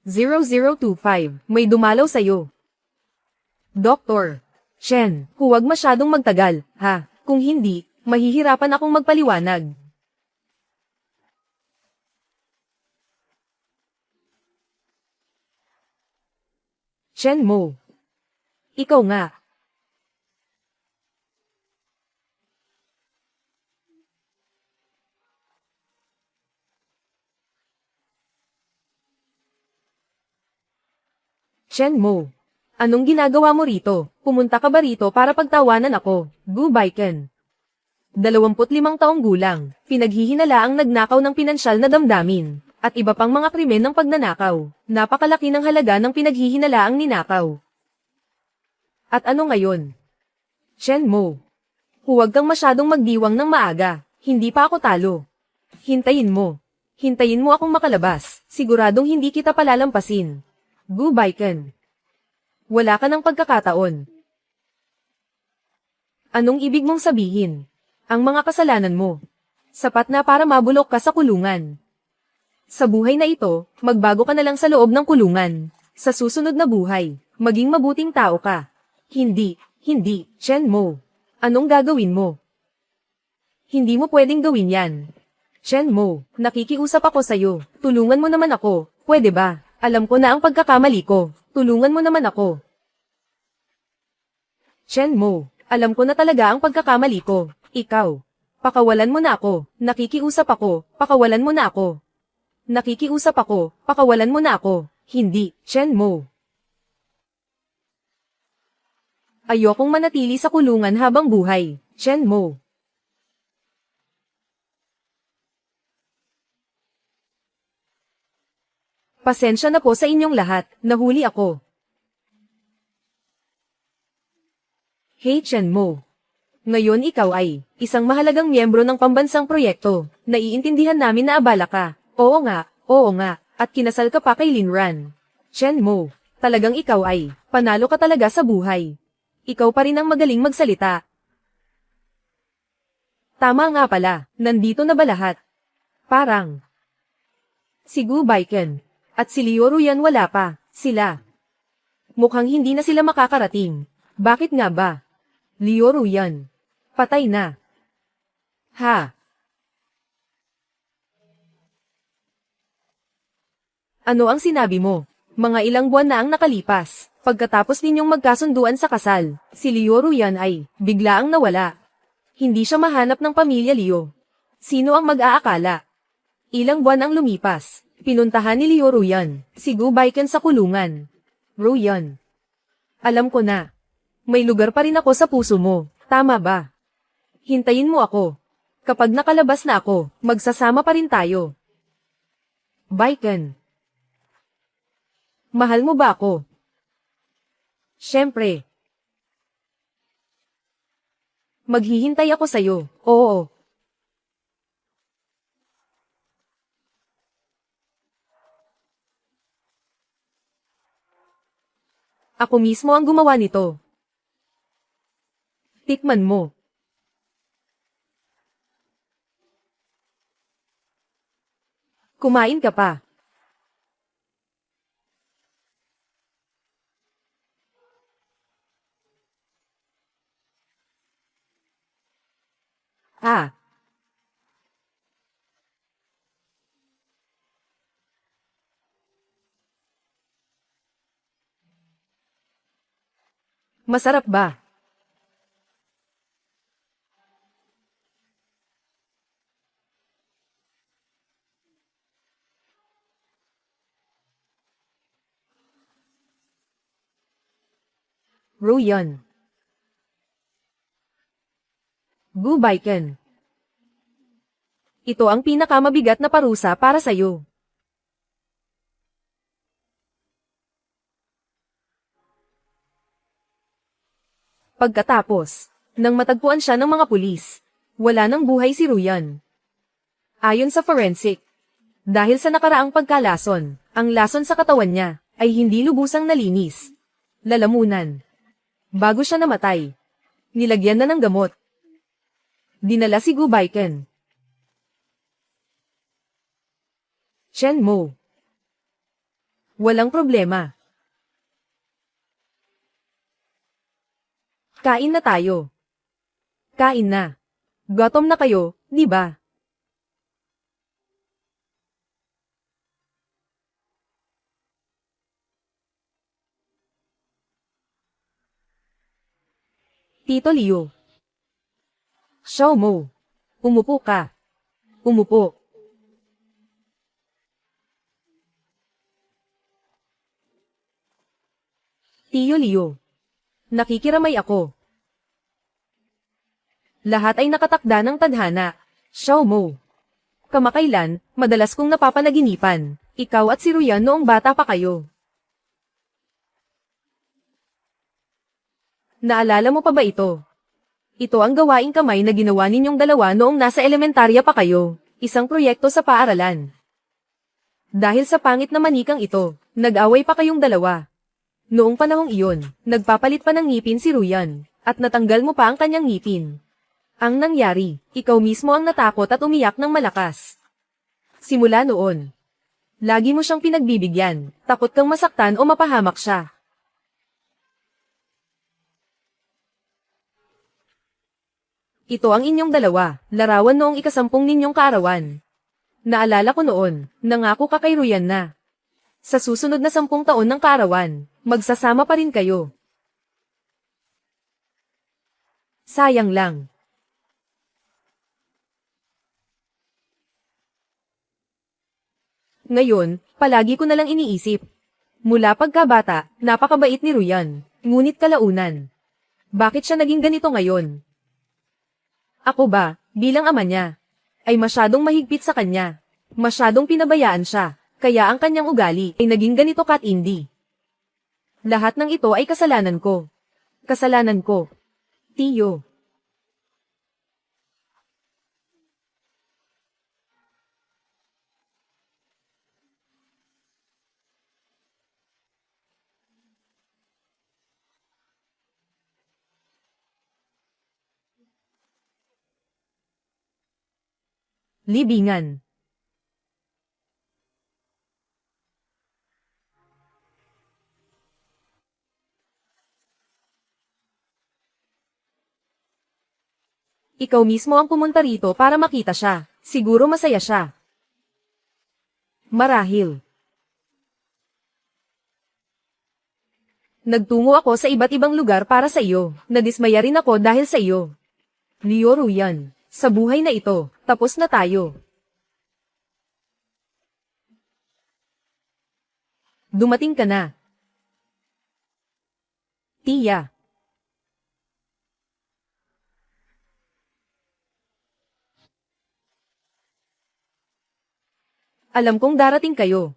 ...0025, may dumalaw sa'yo. Doktor. Chen, huwag masyadong magtagal, ha? Kung hindi, mahihirapan akong magpaliwanag. Chen Mo. Ikaw nga. Chen Mo. Anong ginagawa mo rito? Pumunta ka ba rito para pagtawanan ako? Gu Baiken. 25 taong gulang, pinaghihinala ang nagnakaw ng pinansyal na damdamin, at iba pang mga krimen ng pagnanakaw. Napakalaki ng halaga ng pinaghihinala ang ninakaw. At ano ngayon? Chen Mo. Huwag kang masyadong magdiwang ng maaga, hindi pa ako talo. Hintayin mo. Hintayin mo akong makalabas, siguradong hindi kita palalampasin. Gu Baiken. Wala ka ng pagkakataon. Anong ibig mong sabihin? Ang mga kasalanan mo. Sapat na para mabulok ka sa kulungan. Sa buhay na ito, magbago ka na lang sa loob ng kulungan. Sa susunod na buhay, maging mabuting tao ka. Hindi, Shenmue. Anong gagawin mo? Hindi mo pwedeng gawin yan. Shenmue, nakikiusap ako sa'yo. Tulungan mo naman ako, pwede ba? Alam ko na ang pagkakamali ko. Tulungan mo naman ako. Shenmue, alam ko na talaga ang pagkakamali ko. Ikaw. Pakawalan mo na ako. Nakikiusap ako. Pakawalan mo na ako. Nakikiusap ako. Pakawalan mo na ako. Hindi, Shenmue. Ayokong manatili sa kulungan habang buhay. Shenmue. Pasensya na po sa inyong lahat, nahuli ako. Hey Shenmue. Ngayon ikaw ay isang mahalagang miyembro ng pambansang proyekto. Naiintindihan namin na abala ka. Oo nga, at kinasal ka pa kay Linran. Shenmue, talagang ikaw ay panalo ka talaga sa buhay. Ikaw pa rin ang magaling magsalita. Tama nga pala, nandito na ba lahat? Parang si Gu Baiken at si Liu Ruyan wala pa, sila. Mukhang hindi na sila makakarating. Bakit nga ba? Liu Ruyan. Patay na. Ha? Ano ang sinabi mo? Mga ilang buwan na ang nakalipas. Pagkatapos ninyong magkasunduan sa kasal, si Liu Ruyan ay bigla ang nawala. Hindi siya mahanap ng pamilya Liu. Sino ang mag-aakala? Ilang buwan ang lumipas. Pinuntahan ni Liu Ruyan si Gu Baiken sa kulungan. Ruyan. Alam ko na. May lugar pa rin ako sa puso mo, tama ba? Hintayin mo ako. Kapag nakalabas na ako, magsasama pa rin tayo. Baiken. Mahal mo ba ako? Siyempre. Maghihintay ako sa'yo, oo. Ako mismo ang gumawa nito. Tikman mo. Kumain ka pa. Ah. Masarap ba? Ruyan. Gu Baiken. Ito ang pinakamabigat na parusa para sa'yo. Pagkatapos, nang matagpuan siya ng mga pulis, wala nang buhay si Ruyan. Ayon sa forensic, dahil sa nakaraang pagkalason, ang lason sa katawan niya ay hindi lubusang nalinis. Lalamunan. Bago siya namatay, nilagyan na ng gamot. Dinala si Gu Baiken. Shenmue. Walang problema. Kain na tayo. Kain na. Gutom na kayo, di ba? Tito Liu. Xiaomo. Umupo ka. Umupo. Tio Liu. Nakikiramay ako. Lahat ay nakatakda ng tadhana. Xiaomo. Kamakailan, madalas kong napapanaginipan. Ikaw at si Ruyan noong bata pa kayo. Naalala mo pa ba ito? Ito ang gawaing kamay na ginawa ninyong dalawa noong nasa elementarya pa kayo. Isang proyekto sa paaralan. Dahil sa pangit na manikang ito, nag-away pa kayong dalawa. Noong panahong iyon, nagpapalit pa ng ngipin si Ruyan, at natanggal mo pa ang kanyang ngipin. Ang nangyari, ikaw mismo ang natakot at umiyak ng malakas. Simula noon, lagi mo siyang pinagbibigyan, takot kang masaktan o mapahamak siya. Ito ang inyong dalawa, larawan noong ika-10 ninyong kaarawan. Naalala ko noon, nangako ka kay Ruyan na. Sa susunod na 10 taon ng kaarawan, magsasama pa rin kayo. Sayang lang. Ngayon, palagi ko na lang iniisip. Mula pagkabata, napakabait ni Ruyan, ngunit kalaunan. Bakit siya naging ganito ngayon? Ako ba, bilang ama niya, ay masyadong mahigpit sa kanya. Masyadong pinabayaan siya, kaya ang kanyang ugali ay naging ganito katindi. Lahat ng ito ay kasalanan ko. Kasalanan ko. Tiyo. Libingan. Ikaw mismo ang pumunta rito para makita siya. Siguro masaya siya. Marahil. Nagtungo ako sa iba't ibang lugar para sa iyo. Nadismaya rin ako dahil sa iyo. Leo Ruyan, sa buhay na ito, tapos na tayo. Dumating ka na. Tia. Alam kong darating kayo.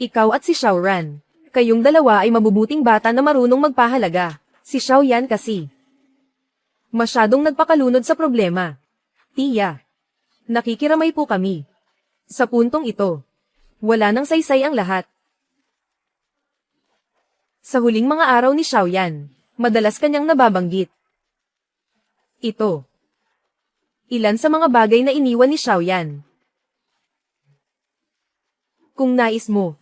Ikaw at si Xiaoran. Kayong dalawa ay mabubuting bata na marunong magpahalaga. Si Xiaoyan kasi. Masyadong nagpakalunod sa problema. Tia. Nakikiramay po kami. Sa puntong ito. Wala nang saysay ang lahat. Sa huling mga araw ni Xiaoyan, madalas kanyang nababanggit. Ito. Ilan sa mga bagay na iniwan ni Xiaoyan. Kung nais mo.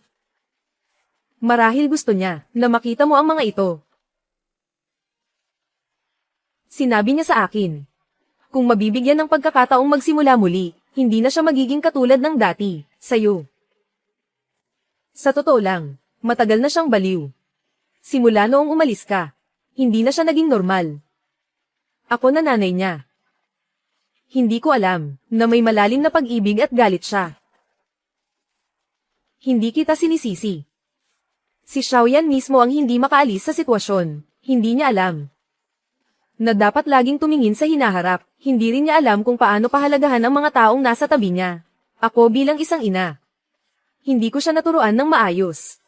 Marahil gusto niya na makita mo ang mga ito. Sinabi niya sa akin. Kung mabibigyan ng pagkakataong magsimula muli, hindi na siya magiging katulad ng dati, sayo. Sa totoo lang, matagal na siyang baliw. Simula noong umalis ka, hindi na siya naging normal. Ako na nanay niya. Hindi ko alam na may malalim na pag-ibig at galit siya. Hindi kita sinisisi. Si Xiaoyan mismo ang hindi makaalis sa sitwasyon. Hindi niya alam na dapat laging tumingin sa hinaharap. Hindi rin niya alam kung paano pahalagahan ang mga taong nasa tabi niya. Ako bilang isang ina. Hindi ko siya naturuan ng maayos.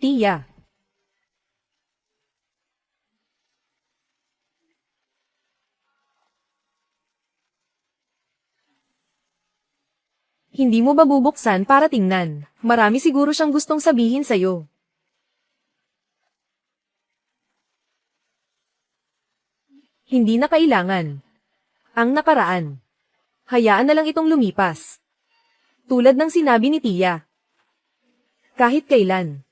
Tia. Hindi mo ba bubuksan para tingnan? Marami siguro siyang gustong sabihin sa'yo. Hindi na kailangan. Ang nakaraan. Hayaan na lang itong lumipas. Tulad ng sinabi ni Tia. Kahit kailan.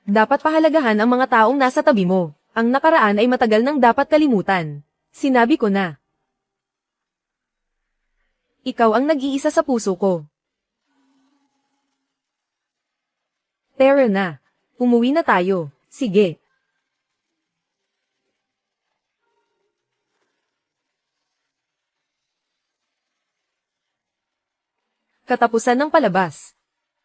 Dapat pahalagahan ang mga taong nasa tabi mo. Ang nakaraan ay matagal nang dapat kalimutan. Sinabi ko na. Ikaw ang nag-iisa sa puso ko. Pero na. Umuwi na tayo. Sige. Katapusan ng palabas.